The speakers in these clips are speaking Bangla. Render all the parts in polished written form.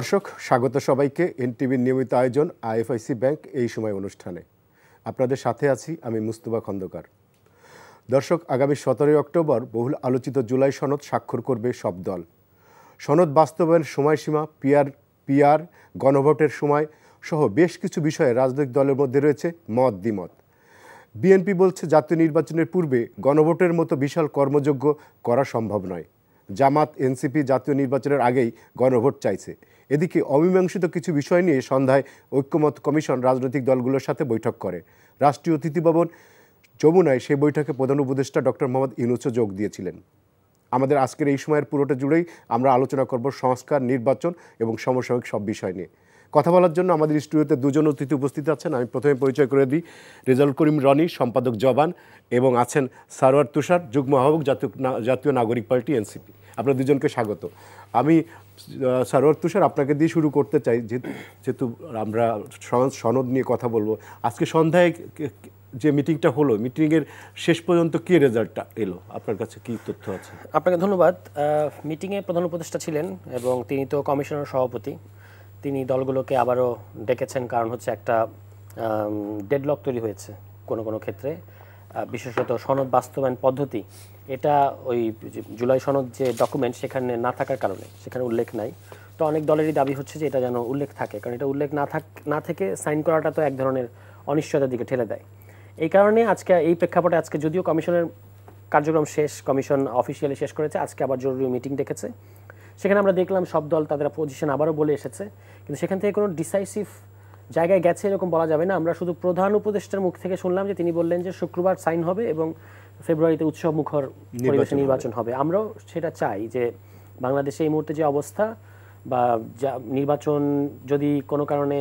দর্শক স্বাগত সবাইকে এনটিভির নিয়মিত আয়োজন আইএফআইসি ব্যাংক এই সময় অনুষ্ঠানে। আপনাদের সাথে আছি আমি মুস্তফা খন্দকার। দর্শক, আগামী 17 অক্টোবর বহুল আলোচিত জুলাই সনদ স্বাক্ষর করবে সব দল। সনদ বাস্তবায়ন সময়সীমা, পিআর, গণভোটের সময় সহ বেশ কিছু বিষয়ে রাজনৈতিক দলের মধ্যে রয়েছে মত দ্বিমত। বিএনপি বলছে জাতীয় নির্বাচনের পূর্বে গণভোটের মতো বিশাল কর্মযজ্ঞ করা সম্ভব নয়। জামাত, এনসিপি জাতীয় নির্বাচনের আগেই গণভোট চাইছে। এদিকে অমীমাংসিত কিছু বিষয় নিয়ে সন্ধ্যায় ঐক্যমত কমিশন রাজনৈতিক দলগুলোর সাথে বৈঠক করে। রাষ্ট্রীয় অতিথি ভবন যমুনায় সেই বৈঠকে প্রধান উপদেষ্টা ডক্টর মোহাম্মদ ইউনূসও যোগ দিয়েছিলেন। আমাদের আজকের এই সময়ের পুরোটা জুড়েই আমরা আলোচনা করব সংস্কার, নির্বাচন এবং সমসাময়িক সব বিষয় নিয়ে। কথা বলার জন্য আমাদের স্টুডিওতে দুজন অতিথি উপস্থিত আছেন। আমি প্রথমে পরিচয় করে দিই, রেজাউল করিম রনি, সম্পাদক জবান, এবং আছেন সারোয়ার তুষার, যুগ্ম আহ্বায়ক জাতীয় নাগরিক পার্টি এনসিপি। আপনার দুজনকে স্বাগত। আমি সারোয়ার তুষার আপনাকে দিয়ে শুরু করতে চাই, যেহেতু আমরা সনদ নিয়ে কথা বলবো। আজকে সন্ধ্যায় যে মিটিংটা হলো, মিটিংয়ের শেষ পর্যন্ত কী রেজাল্টটা এলো, আপনার কাছে কী তথ্য আছে? আপনাকে ধন্যবাদ। মিটিংয়ে প্রধান উপদেষ্টা ছিলেন এবং তিনি তো কমিশনের সভাপতি। তিনি দলগুলোকে আবারও ডেকেছেন, কারণ হচ্ছে একটা ডেডলক তৈরি হয়েছে কোনো কোনো ক্ষেত্রে, বিশেষত সনদ বাস্তবায়ন পদ্ধতি। এটা ওই জুলাই সনদ যে ডকুমেন্ট সেখানে না থাকার কারণে সেখানে উল্লেখ নাই। তো অনেক দলেরই দাবি হচ্ছে যে এটা যেন উল্লেখ থাকে, কারণ এটা উল্লেখ না থেকে সাইন করাটা তো এক ধরনের অনিশ্চয়তার দিকে ঠেলে দেয়। এই কারণে আজকে এই প্রেক্ষাপটে আজকে যদিও কমিশনের কার্যক্রম শেষ, কমিশন অফিসিয়ালি শেষ করেছে, আজকে আবার জরুরি মিটিং ডেকেছে। সেখানে আমরা দেখলাম সব দল তাদের পজিশন আবারও বলে এসেছে, কিন্তু সেখান থেকে কোনো ডিসাইসিভ জায়গায় গেছে এরকম বলা যাবে না। আমরা শুধু প্রধান উপদেষ্টার মুখ থেকে শুনলাম যে তিনি বললেন যে শুক্রবার সাইন হবে এবং ফেব্রুয়ারিতে উৎসব মুখর পরিবেশে নির্বাচন হবে। আমরাও সেটা চাই যে বাংলাদেশে এই মুহূর্তে যে অবস্থা, বা নির্বাচন যদি কোনো কারণে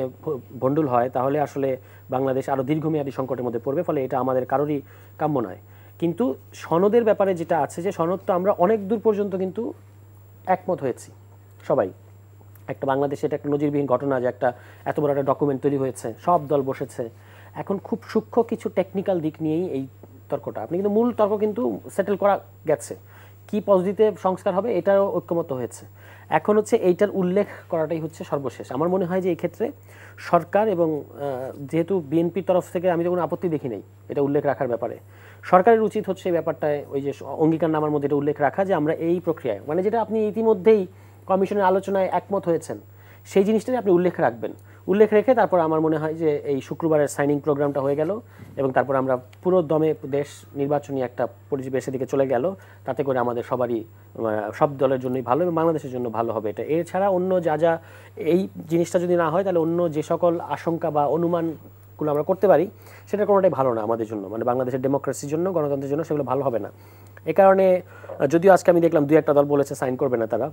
ভণ্ডুল হয় তাহলে আসলে বাংলাদেশ আরও দীর্ঘমেয়াদী সংকটের মধ্যে পড়বে, ফলে এটা আমাদের কারোরই কাম্য নয়। কিন্তু সনদের ব্যাপারে যেটা আছে, যে সনদ তো আমরা অনেক দূর পর্যন্ত কিন্তু একমত হয়েছি সবাই। একটা বাংলাদেশে এটা একটা নজিরবিহীন ঘটনা যে একটা এত বড় একটা ডকুমেন্ট তৈরি হয়েছে, সব দল বসেছে। এখন খুব সূক্ষ্ম কিছু টেকনিক্যাল দিক নিয়েই এই তর্কটা, আপনি কিন্তু মূল তর্ক কিন্তু সেটেল করা গেছে, কি পদ্ধতিতে সংস্কার হবে এটাও ঐক্যমত হয়েছে। এখন হচ্ছে এইটার উল্লেখ করাটাই হচ্ছে সর্বশেষ। আমার মনে হয় যে এই ক্ষেত্রে সরকার, এবং যেহেতু বিএনপির তরফ থেকে আমি তো কোনো আপত্তি দেখি নাই এটা উল্লেখ রাখার ব্যাপারে, সরকারের উচিত হচ্ছে এই ব্যাপারটায় ওই যে অঙ্গীকারনামার মধ্যে এটা উল্লেখ রাখা যে আমরা এই প্রক্রিয়ায়, মানে যেটা আপনি ইতিমধ্যেই কমিশনের আলোচনায় একমত হয়েছেন সেই জিনিসটাই আপনি উল্লেখ রাখবেন। উল্লেখ রেখে তারপর আমার মনে হয় যে এই শুক্রবারের সাইনিং প্রোগ্রামটা হয়ে গেল এবং তারপর আমরা পুরো দমে দেশ নির্বাচনী একটা পরিবেশের দিকে চলে গেল। তাতে করে আমাদের সবারই, সব দলের জন্যই ভালো এবং বাংলাদেশের জন্য ভালো হবে এটা। এছাড়া অন্য যা এই জিনিসটা যদি না হয় তাহলে অন্য যে সকল আশঙ্কা বা অনুমানগুলো আমরা করতে পারি সেটা কোনোটাই ভালো না আমাদের জন্য, মানে বাংলাদেশের ডেমোক্রেসির জন্য, গণতন্ত্রের জন্য সেগুলো ভালো হবে না। এ কারণে যদিও আজকে আমি দেখলাম 2-1টা দল বলেছে সাইন করবে না, তারা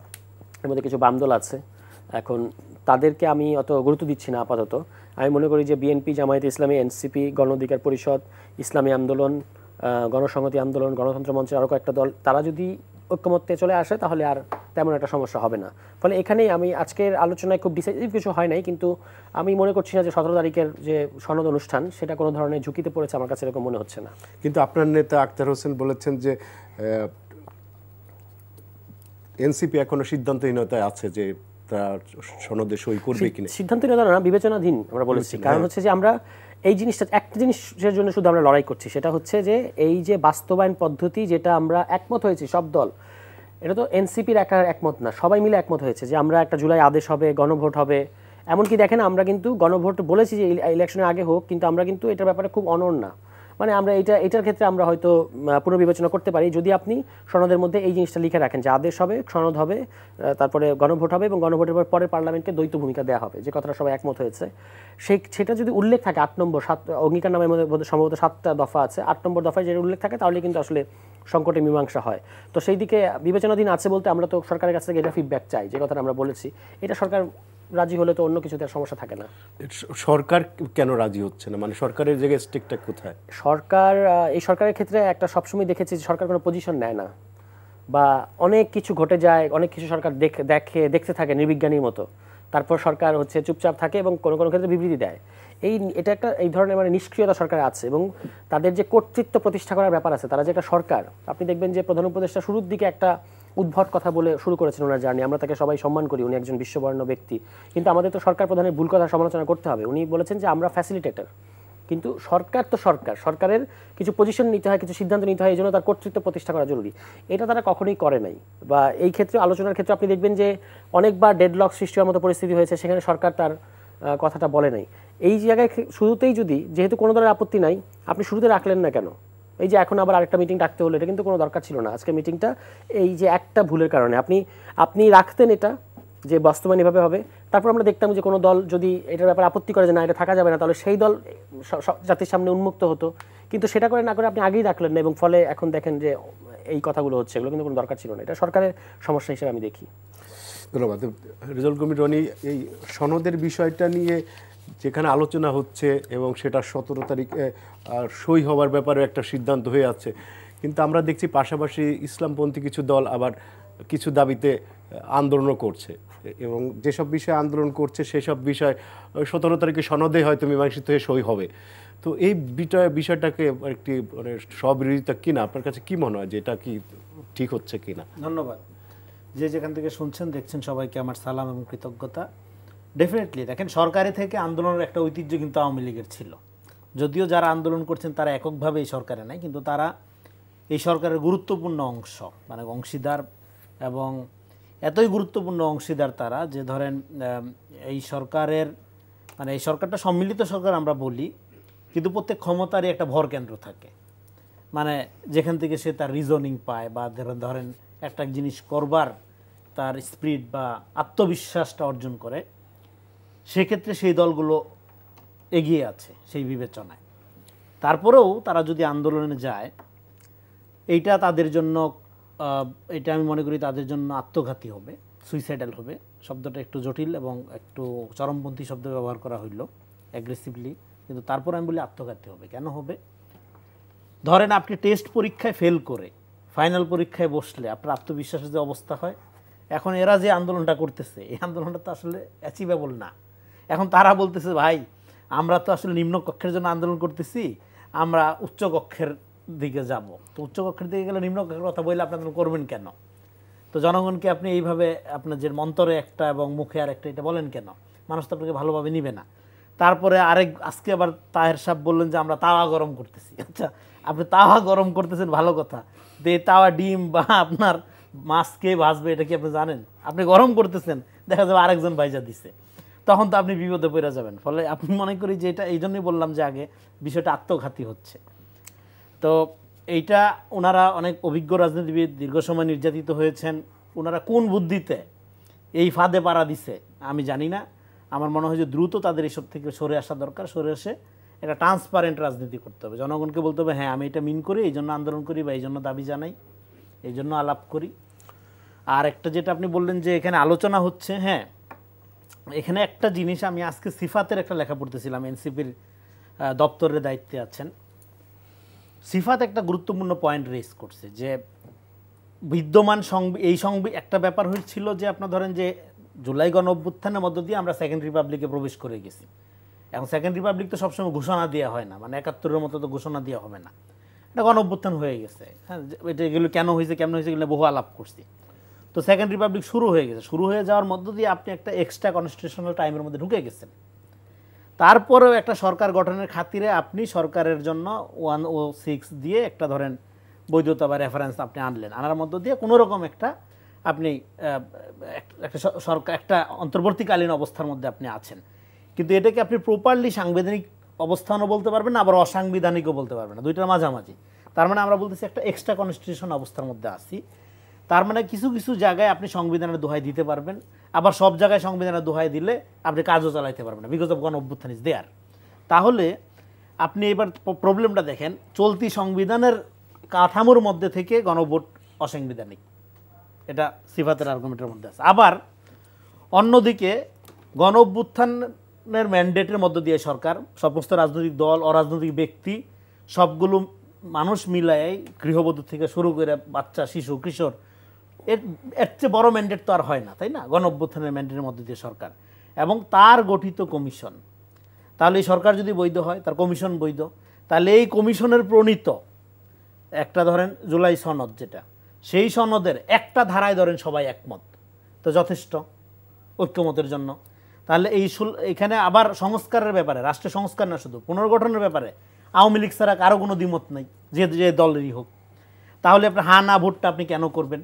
এর মধ্যে কিছু বাম দল আছে, এখন তাদেরকে আমি অত গুরুত্ব দিচ্ছি না আপাতত। আমি মনে করি যে বিএনপি, জামায়াতে ইসলামী, এনসিপি, গণ অধিকার পরিষদ, ইসলামী আন্দোলন, গণসংহতি আন্দোলন, গণতন্ত্র মঞ্চের আরও কয়েকটা দল, তারা যদি ঐক্যমত্যে চলে আসে তাহলে আর তেমন একটা সমস্যা হবে না। ফলে এখানেই আমি আজকের আলোচনায় খুব ডিসাইসিভ কিছু হয় নাই, কিন্তু আমি মনে করছি না যে 17 তারিখের যে সনদ অনুষ্ঠান সেটা কোনো ধরনের ঝুঁকিতে পড়েছে, আমার কাছে এরকম মনে হচ্ছে না। কিন্তু আপনার নেতা আখতার হোসেন বলেছেন যে এনসিপি এখনো সিদ্ধান্তহীনতায় আছে যে তার সনদে সই করবে কিনা। সিদ্ধান্তহীনতা না, বিবেচনাধীন আমরা বলেছি। কারণ হচ্ছে যে আমরা এই জিনিসটা, একটা জিনিসের জন্য শুধু আমরা লড়াই করছি, সেটা হচ্ছে যে এই যে বাস্তবায়ন পদ্ধতি যেটা আমরা একমত হয়েছি সব দল, এটা তো এনসিপির একার একমত না, সবাই মিলে একমত হয়েছে যে আমরা একটা জুলাই আদেশ হবে, গণভোট হবে। এমনকি দেখেন আমরা কিন্তু গণভোট বলেছি যে ইলেকশনের আগে হোক, কিন্তু আমরা কিন্তু এটার ব্যাপারে খুব অনড় না। মানে আমরা এটার ক্ষেত্রে আমরা হয়তো পুনর্বিবেচনা করতে পারি যদি আপনি সনদের মধ্যে এই জিনিসটা লিখে রাখেন যে আদেশ হবে, সনদ হবে, তারপরে গণভোট হবে এবং গণভোটের পরে পার্লামেন্টকে দ্বৈত ভূমিকা দেওয়া হবে, যে কথাটা সবাই একমত হয়েছে। সেটা যদি উল্লেখ থাকে 8 নম্বর অঙ্গীকার নামের মধ্যে সম্ভবত 7টা দফা আছে, 8 নম্বর দফায় যেটা উল্লেখ থাকে তাহলে কিন্তু আসলে সংকটে মীমাংসা হয়। তো সেই দিকে বিবেচনাধীন আছে বলতে আমরা তো সরকারের কাছ থেকে এটা ফিডব্যাক চাই, যে কথাটা আমরা বলেছি। এটা সরকার রাজি হলে তো অন্য কিছুতে সমস্যা থাকে না। সরকার কেন রাজি হচ্ছে না, মানে সরকারের জায়গায় স্টেকটা কোথায়? এই সরকারের ক্ষেত্রে একটা সবসময় দেখেছি যে সরকার কোনো পজিশন নেয় না, বা অনেক কিছু ঘটে যায়, অনেক কিছু সরকার দেখতে থাকে নির্বিজ্ঞানীর মতো, তারপর সরকার হচ্ছে চুপচাপ থাকে এবং কোনো কোনো ক্ষেত্রে বিবৃতি দেয়। এটা একটা এই ধরনের মানে নিষ্ক্রিয়তা সরকার আছে, এবং তাদের যে কর্তৃত্ব প্রতিষ্ঠা করার ব্যাপার আছে, তারা যে একটা সরকার, আপনি দেখবেন যে প্রধান উপদেষ্টা শুরুর দিকে একটা উদ্ভট কথা বলে শুরু করেছেন ওনার জার্নি। আমরা তাকে সবাই সম্মান করি, উনি একজন বিশ্ববরেণ্য ব্যক্তি, কিন্তু আমাদের তো সরকার প্রধানের ভুল কথা সমালোচনা করতে হবে। উনি বলেছেন যে আমরা ফ্যাসিলিটেটর, কিন্তু সরকার তো সরকারের কিছু পজিশন নিতে হয়, কিছু সিদ্ধান্ত নিতে হয়, এই জন্য তার কর্তৃত্ব প্রতিষ্ঠা করা জরুরি। এটা তারা কখনোই করে নাই, বা এই ক্ষেত্রে আলোচনার ক্ষেত্রে আপনি দেখবেন যে অনেকবার ডেডলক সৃষ্টি হওয়ার মতো পরিস্থিতি হয়েছে, সেখানে সরকার তার কথাটা বলে নাই। এই জায়গায় শুরুতেই যদি, যেহেতু কোনো ধরনের আপত্তি নাই, আপনি শুরুতে রাখলেন না কেন? এই যে এখন আবার আরেকটা মিটিং ডাকতে হলো, এটা কিন্তু কোনো দরকার ছিল না। আজকে মিটিংটা এই যে একটা ভুলের কারণে আপনি রাখতেন এটা, যে বাস্তবায়ন এভাবে হবে, তারপর আমরা দেখতাম যে কোনো দল যদি এটার ব্যাপারে আপত্তি করে যে না এটা থাকা যাবে না, তাহলে সেই দল জাতির সামনে উন্মুক্ত হতো। কিন্তু সেটা করে না করে আপনি আগেই রাখলেন না, এবং ফলে এখন দেখেন যে এই কথাগুলো হচ্ছে। এগুলো কিন্তু কোনো দরকার ছিল না, এটা সরকারের সমস্যা হিসেবে আমি দেখি। ধন্যবাদ। রেজাউল করিম রনি, এই সনদের বিষয়টা নিয়ে যেখানে আলোচনা হচ্ছে এবং সেটা 17 তারিখে সই হওয়ার ব্যাপারে একটা সিদ্ধান্ত হয়ে আছে, কিন্তু আমরা দেখছি পাশাপাশি ইসলামপন্থী কিছু দল আবার কিছু দাবিতে আন্দোলনও করছে, এবং যেসব বিষয়ে আন্দোলন করছে সেসব বিষয় 17 তারিখে সনদে হয়তো মীমাংসিত হয়ে সই হবে। তো এই বিষয়টাকে একটি মানে স্ববিরোধিতা কিনা, আপনার কাছে কি মনে হয় যে এটা কি ঠিক হচ্ছে কিনা? ধন্যবাদ। যে যেখান থেকে শুনছেন দেখছেন সবাইকে আমার সালাম এবং কৃতজ্ঞতা। ডেফিনেটলি দেখেন, সরকারি থেকে আন্দোলনের একটা ঐতিহ্য কিন্তু আওয়ামী লীগের ছিল। যদিও যারা আন্দোলন করছেন তারা এককভাবে এই সরকারে নাই, কিন্তু তারা এই সরকারের গুরুত্বপূর্ণ অংশ, মানে অংশীদার, এবং এতই গুরুত্বপূর্ণ অংশীদার তারা যে ধরেন এই সরকারের, মানে এই সরকারটা সম্মিলিত সরকার আমরা বলি, কিন্তু প্রত্যেক ক্ষমতারই একটা ভর কেন্দ্র থাকে। মানে যেখান থেকে সে তার রিজনিং পায়, বা ধরেন একটা জিনিস করবার তার স্পিরিট বা আত্মবিশ্বাসটা অর্জন করে, সেক্ষেত্রে সেই দলগুলো এগিয়ে আছে সেই বিবেচনায়। তারপরেও তারা যদি আন্দোলনে যায়, এইটা তাদের জন্য, এটা আমি মনে করি তাদের জন্য আত্মঘাতী হবে, সুইসাইডাল হবে। শব্দটা একটু জটিল এবং একটু চরমপন্থী শব্দ ব্যবহার করা হইল, অ্যাগ্রেসিভলি, কিন্তু তারপর আমি বলি আত্মঘাতী হবে। কেন হবে? ধরেন আপনি টেস্ট পরীক্ষায় ফেল করে ফাইনাল পরীক্ষায় বসলে আপনার আত্মবিশ্বাসের যে অবস্থা হয়, এখন এরা যে আন্দোলনটা করতেছে এই আন্দোলনটা তো আসলে অ্যাচিভেবল না। এখন তারা বলতেছে ভাই আমরা তো আসলে নিম্ন কক্ষের জন্য আন্দোলন করতেছি, আমরা উচ্চ কক্ষের দিকে যাব। তো উচ্চ কক্ষের দিকে গেলে নিম্ন কক্ষের কথা বললে আপনি আন্দোলন করবেন কেন? তো জনগণকে আপনি এইভাবে আপনার যে মন্তরে একটা এবং মুখে আর একটা এটা বলেন কেন? মানুষ তো আপনাকে ভালোভাবে নিবে না। তারপরে আজকে আবার তাহের সাহেব বললেন যে আমরা তাওয়া গরম করতেছি। আচ্ছা, আপনি তাওয়া গরম করতেছেন ভালো কথা, তো এই তাওয়া ডিম বা আপনার মাছ কে ভাজবে এটা কি আপনি জানেন? আপনি গরম করতেছেন, দেখা যাবে আরেকজন ভাইজা দিছে, তখন তো আপনি বিপদে পড়ে যাবেন। ফলে আপনি মনে করি যে এটা এই জন্যই বললাম যে আগে বিষয়টা আত্মঘাতী হচ্ছে। তো এইটা ওনারা অনেক অভিজ্ঞ রাজনীতিবিদ, দীর্ঘ সময় নির্যাতিত হয়েছেন, ওনারা কোন বুদ্ধিতে এই ফাঁদে পাড়া দিছে আমি জানি না। আমার মনে হয় যে দ্রুত তাদের এসব থেকে সরে আসা দরকার, সরে এসে একটা ট্রান্সপারেন্ট রাজনীতি করতে হবে। জনগণকে বলতে হবে হ্যাঁ আমি এটা মিন করি, এই জন্য আন্দোলন করি বা এই জন্য দাবি জানাই, এই জন্য আলাপ করি। আর একটা যেটা আপনি বললেন যে এখানে আলোচনা হচ্ছে, হ্যাঁ এখানে একটা জিনিস, আমি আজকে সিফাতের একটা লেখা পড়তেছিলাম, এনসিপির দপ্তরের দায়িত্বে আছেন। সিফাত একটা গুরুত্বপূর্ণ পয়েন্ট রেজ করছে যে বিদ্যমান একটা ব্যাপার হয়েছিল যে আপনার ধরেন যে জুলাই গণ অভ্যুত্থানের মধ্য দিয়ে আমরা সেকেন্ড রিপাবলিকে প্রবেশ করে গেছি। এখন সেকেন্ড রিপাবলিক তো সবসময় ঘোষণা দেওয়া হয় না, মানে 71-এর মতো তো ঘোষণা দেওয়া হবে না, এটা গণ অভ্যুত্থান হয়ে গেছে। হ্যাঁ, এটা এগুলো কেন হয়েছে কেমন হয়েছে এগুলো বহু আলাপ করছি। তো সেকেন্ড রিপাবলিক শুরু হয়ে গেছে, শুরু হয়ে যাওয়ার মধ্য দিয়ে আপনি একটা এক্সট্রা কনস্টিটিউশনাল টাইমের মধ্যে ঢুকে গেছেন। তারপরেও একটা সরকার গঠনের খাতিরে আপনি সরকারের জন্য 106 দিয়ে একটা ধরেন বৈধতা বা রেফারেন্স আপনি আনলেন, আনার মধ্য দিয়ে কোনো রকম একটা আপনি একটা সরকার একটা অন্তর্বর্তীকালীন অবস্থার মধ্যে আপনি আছেন। কিন্তু এটাকে আপনি প্রপারলি সাংবিধানিক অবস্থানও বলতে পারবেন না, আবার অসাংবিধানিকও বলতে পারবেন না, দুইটার মাঝামাঝি। তার মানে আমরা বলতেছি একটা এক্সট্রা কনস্টিটিউশন অবস্থার মধ্যে আছি। তার মানে কিছু কিছু জায়গায় আপনি সংবিধানের দোহাই দিতে পারবেন, আবার সব জায়গায় সংবিধানের দোহাই দিলে আপনি কাজও চালাইতে পারবেন না, বিকজ অফ গণ অভ্যুত্থান ইজ দেয়ার। তাহলে আপনি এবার প্রবলেমটা দেখেন, চলতি সংবিধানের কাঠামোর মধ্যে থেকে গণভোট অসাংবিধানিক, এটা সিফাতের আর্গুমেন্টের মধ্যে আছে। আবার অন্যদিকে গণ অভ্যুত্থানের ম্যান্ডেটের মধ্য দিয়ে সরকার সমস্ত রাজনৈতিক দল, অরাজনৈতিক ব্যক্তি, সবগুলো মানুষ মিলাই গৃহবধূ থেকে শুরু করে বাচ্চা, শিশু, কিশোর, এর চেয়ে বড় ম্যান্ডেট তো আর হয় না, তাই না? গণ অভ্যুত্থানের ম্যান্ডেটের মধ্যে দিয়ে সরকার এবং তার গঠিত কমিশন। তাহলে এই সরকার যদি বৈধ হয়, তার কমিশন বৈধ, তাহলে এই কমিশনের প্রণীত একটা ধরেন জুলাই সনদ যেটা, সেই সনদের একটা ধারায় ধরেন সবাই একমত, তো যথেষ্ট ঐক্যমতের জন্য। তাহলে এখানে আবার সংস্কারের ব্যাপারে, রাষ্ট্র সংস্কার না শুধু পুনর্গঠনের ব্যাপারে আওয়ামী লীগ ছাড়া কারো কোনো দ্বিমত নাই, যে দলেরই হোক। তাহলে আপনি হা না ভোটটা আপনি কেন করবেন?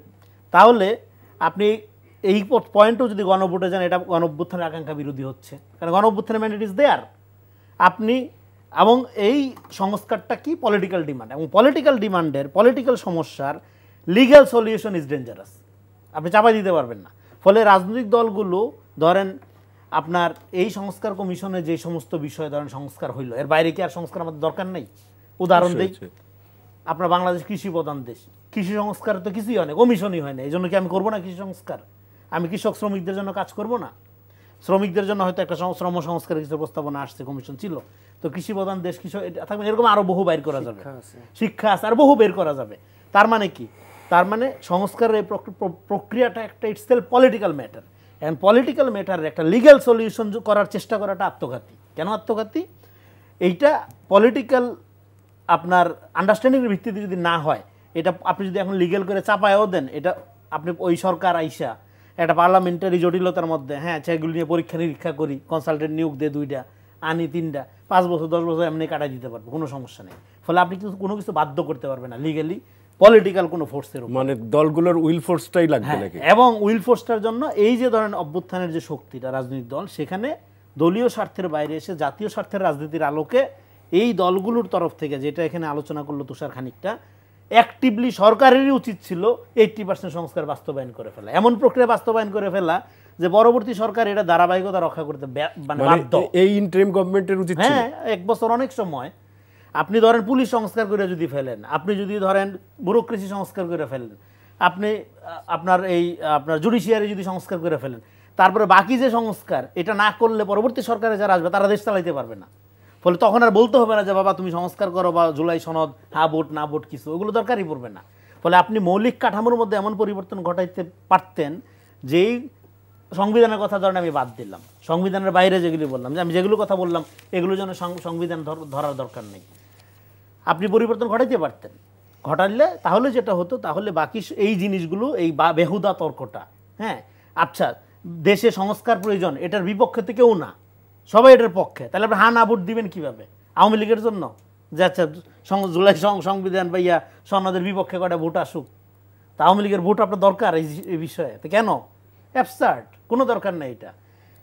তাহলে আপনি এই পয়েন্টও যদি গণভোটে যান, এটা গণঅভ্যুত্থানের আকাঙ্ক্ষা বিরোধী হচ্ছে, কারণ গণঅভ্যুত্থানের ম্যান্ডেট ইজ দেয়ার। আপনি এবং এই সংস্কারটা কি পলিটিক্যাল ডিমান্ড, এবং পলিটিক্যাল ডিমান্ডের, পলিটিক্যাল সমস্যার লিগ্যাল সলিউশন ইজ ডেঞ্জারাস, আপনি চাপাই দিতে পারবেন না। ফলে রাজনৈতিক দলগুলো ধরেন আপনার এই সংস্কার কমিশনে যে সমস্ত বিষয় ধরেন সংস্কার হইল, এর বাইরে কি আর সংস্কার আমাদের দরকার নেই? উদাহরণ দিই, আপনার বাংলাদেশ কৃষি প্রধান দেশ, কৃষি সংস্কার তো কিছুই হয় না, কমিশনই হয় না। এই জন্য কি আমি করবো না কৃষি সংস্কার? আমি কৃষক শ্রমিকদের জন্য কাজ করব না? শ্রমিকদের জন্য হয়তো একটা শ্রম সংস্কারের কিছু প্রস্তাবনা আসছে, কমিশন ছিল, তো কৃষি প্রধান দেশ কৃষক থাকবে, এরকম আরো বহু বের করা যাবে, শিক্ষা আছে আর বহু বের করা যাবে। তার মানে কি? তার মানে সংস্কারের এই প্রক্রিয়াটা একটা itself political matter, and political ম্যাটারের একটা লিগ্যাল সলিউশন করার চেষ্টা করাটা আত্মঘাতী। কেন আত্মঘাতী? এইটা পলিটিক্যাল আপনার আন্ডারস্ট্যান্ডিংয়ের ভিত্তিতে যদি না হয়, এটা আপনি যদি এখন লিগ্যাল করে চাপায়ও দেন, এটা আপনি ওই সরকার আইসা একটা পার্লামেন্টারি জটিলতার মধ্যে, হ্যাঁ সেগুলো নিয়ে পরীক্ষা নিরীক্ষা করি, কনসালটেন্ট নিয়োগ দিয়ে 2টা আনি 3টা 5 বছর 10 বছর এমনি কাটাই দিতে পারবো, কোনো সমস্যা নেই। ফলে আপনি কিন্তু কোনো কিছু বাধ্য করতে পারবেন না লিগ্যালি, পলিটিক্যাল কোনো ফোর্সের উপর, মানে দলগুলোর উইল ফোর্সটাই লাগবে নাকি? এবং উইল ফোর্সটার জন্য এই যে ধরেন অভ্যুত্থানের যে শক্তিটা রাজনৈতিক দল, সেখানে দলীয় স্বার্থের বাইরে এসে জাতীয় স্বার্থের রাজনীতির আলোকে এই দলগুলোর তরফ থেকে, যেটা এখানে আলোচনা করলো তুষার খানিকটা, অ্যাক্টিভলি সরকারেরই উচিত ছিল 80% সংস্কার বাস্তবায়ন করে ফেলা, এমন প্রক্রিয়া বাস্তবায়ন করে ফেলা যে পরবর্তী সরকার এটা ধারাবাহিকতা রক্ষা করতে মানে বাধ্য। এই ইন্টারিম গভর্নমেন্টের উচিত ছিল। হ্যাঁ, 1 বছর অনেক সময়। আপনি ধরেন পুলিশ সংস্কার করে যদি ফেলেন, আপনি যদি ধরেন ব্যুরোক্রেসি সংস্কার করে ফেলেন, আপনি আপনার জুডিশিয়ারি যদি সংস্কার করে ফেলেন, তারপরে বাকি যে সংস্কার, এটা না করলে পরবর্তী সরকারে যারা আসবে তারা দেশ চালাইতে পারবে না। ফলে তখন আর বলতে হবে না যে বাবা তুমি সংস্কার করো বা জুলাই সনদ, হ্যাঁ ভোট না ভোট কিছু, ওগুলো দরকারই পড়বে না। ফলে আপনি মৌলিক কাঠামোর মধ্যে এমন পরিবর্তন ঘটাইতে পারতেন, যেই সংবিধানের কথা ধরেন আমি বাদ দিলাম, সংবিধানের বাইরে যেগুলি বললাম, যে আমি যেগুলো কথা বললাম এগুলো যেন সংবিধান ধরার দরকার নেই, আপনি পরিবর্তন ঘটাইতে পারতেন। ঘটালে তাহলে যেটা হতো, তাহলে বাকি এই জিনিসগুলো, এই বেহুদা তর্কটা, হ্যাঁ আচ্ছা দেশে সংস্কার প্রয়োজন, এটার বিপক্ষে তো কেউ না, সবাই এটার পক্ষে, তাহলে আপনি হ্যাঁ না ভোট দিবেন কিভাবে? আওয়ামী লীগের জন্য যে আচ্ছা জুলাই সংবিধান বা সনদের বিপক্ষে কটা ভোট আসুক, তা আওয়ামী লীগের ভোট আপনার দরকার এই বিষয়ে? তো কেন? অ্যাবসার্ড, কোনো দরকার নেই। এটা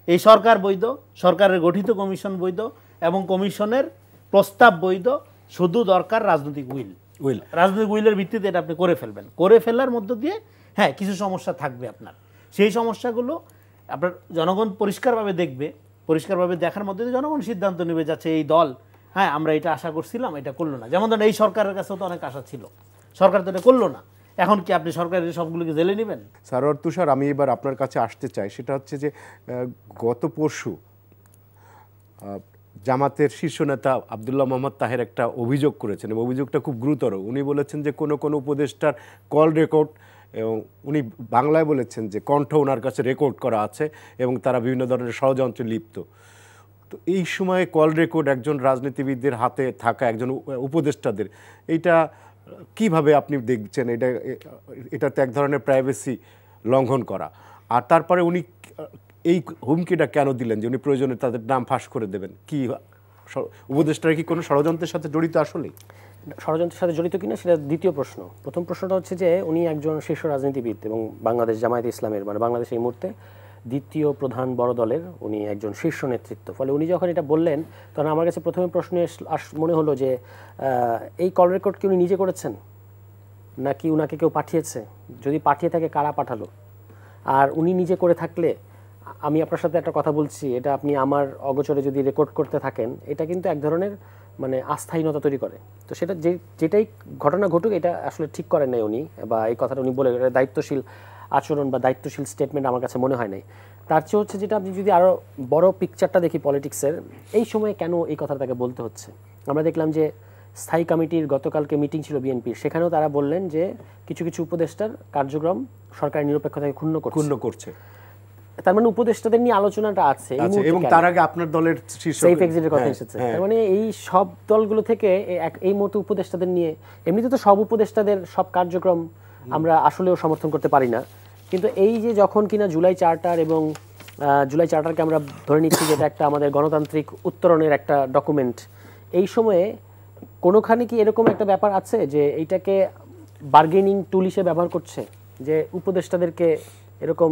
এই সরকার বৈধ, সরকারের গঠিত কমিশন বৈধ, এবং কমিশনের প্রস্তাব বৈধ, শুধু দরকার রাজনৈতিক উইল। রাজনৈতিক উইলের ভিত্তিতে এটা আপনি করে ফেলবেন। করে ফেলার মধ্য দিয়ে হ্যাঁ কিছু সমস্যা থাকবে আপনার, সেই সমস্যাগুলো আপনার জনগণ পরিষ্কারভাবে দেখবে, পরিষ্কারভাবে দেখার মধ্যে দিয়ে জনগণ সিদ্ধান্ত নেবে যাচ্ছে এই দল, হ্যাঁ আমরা এটা আশা করছিলাম, এটা করলো না। যেমন ধরেন এই সরকারের কাছেও তো অনেক আশা ছিল, সরকার তো এটা করলো না, এখন কি আপনি সরকারের সবগুলোকে জেলে নেবেন? সারোয়ার তুষার, আমি এবার আপনার কাছে আসতে চাই, সেটা হচ্ছে যে গত পরশু জামাতের শীর্ষ নেতা আব্দুল্লাহ মোহাম্মদ তাহের একটা অভিযোগ করেছেন, এবং অভিযোগটা খুব গুরুতর। উনি বলেছেন যে কোনো উপদেষ্টার কল রেকর্ড, এবং উনি বাংলায় বলেছেন যে কণ্ঠ ওনার কাছে রেকর্ড করা আছে এবং তারা বিভিন্ন ধরনের ষড়যন্ত্রে লিপ্ত। তো এই সময়ে কল রেকর্ড একজন রাজনীতিবিদদের হাতে থাকা, একজন উপদেষ্টাদের, এইটা কিভাবে আপনি দেখছেন? এটাতে এক ধরনের প্রাইভেসি লঙ্ঘন করা। আর তারপরে উনি এই হুমকিটা কেন দিলেন যে উনি প্রয়োজনে তাদের নাম ফাঁস করে দেবেন? কি উপদেষ্টারা কি কোনো ষড়যন্ত্রের সাথে জড়িত? আসলেই ষড়যন্ত্রের সাথে জড়িত কিনা সেটা দ্বিতীয় প্রশ্ন। প্রথম প্রশ্নটা হচ্ছে যে উনি একজন শীর্ষ রাজনীতিবিদ এবং বাংলাদেশ জামায়াতে ইসলামের, মানে বাংলাদেশ এই মুহূর্তে দ্বিতীয় প্রধান বড় দলের উনি একজন শীর্ষ নেতৃত্ব। ফলে উনি যখন এটা বললেন, তখন আমার কাছে প্রথমে প্রশ্ন মনে হলো যে এই কল রেকর্ড কি উনি নিজে করেছেন নাকি উনাকে কেউ পাঠিয়েছে? যদি পাঠিয়ে থাকে, কারা পাঠালো? আর উনি নিজে করে থাকলে, আমি আপনার সাথে একটা কথা বলছি, এটা আপনি আমার অগোচরে যদি রেকর্ড করতে থাকেন, এটা কিন্তু এক ধরনের মানে আস্থাহীনতা তৈরি করে। তো সেটা যেটাই ঘটনা ঘটুক, এটা আসলে ঠিক করেন নাই উনি, বা এই কথাটা উনি বলে দায়িত্বশীল আচরণ বা দায়িত্বশীল স্টেটমেন্ট আমার কাছে মনে হয় নাই। তার চেয়ে হচ্ছে যেটা, আপনি যদি আরও বড় পিকচারটা দেখি পলিটিক্সের, এই সময়ে কেন এই কথাটা তাকে বলতে হচ্ছে? আমরা দেখলাম যে স্থায়ী কমিটির গতকালকে মিটিং ছিল বিএনপির, সেখানেও তারা বললেন যে কিছু কিছু উপদেষ্টার কার্যক্রম সরকারের নিরপেক্ষতাকে ক্ষুণ্ণ করছে। তার মানে উপদেষ্টাদের নিয়ে আলোচনাটা আছে, এবং তার আগে আপনার দলের সেফ এক্সিটের কথা এসেছে। তার মানে এই সব দলগুলো থেকে এই মুহূর্তে উপদেষ্টাদের নিয়ে, এমনিতে তো সব উপদেষ্টাদের সব কার্যক্রম আমরা আসলেও সমর্থন করতে পারি না। কিন্তু এই যে যখন কিনা জুলাই চার্টার এবং জুলাই চার্টারকে আমরা ধরে নিচ্ছি যেটা একটা আমাদের গণতান্ত্রিক উত্তরণের একটা ডকুমেন্ট, এই সময়ে কোনোখানে কি এরকম একটা ব্যাপার আছে যে এইটাকে বার্গেনিং টুল হিসেবে ব্যবহার করছে, যে উপদেষ্টাদেরকে এরকম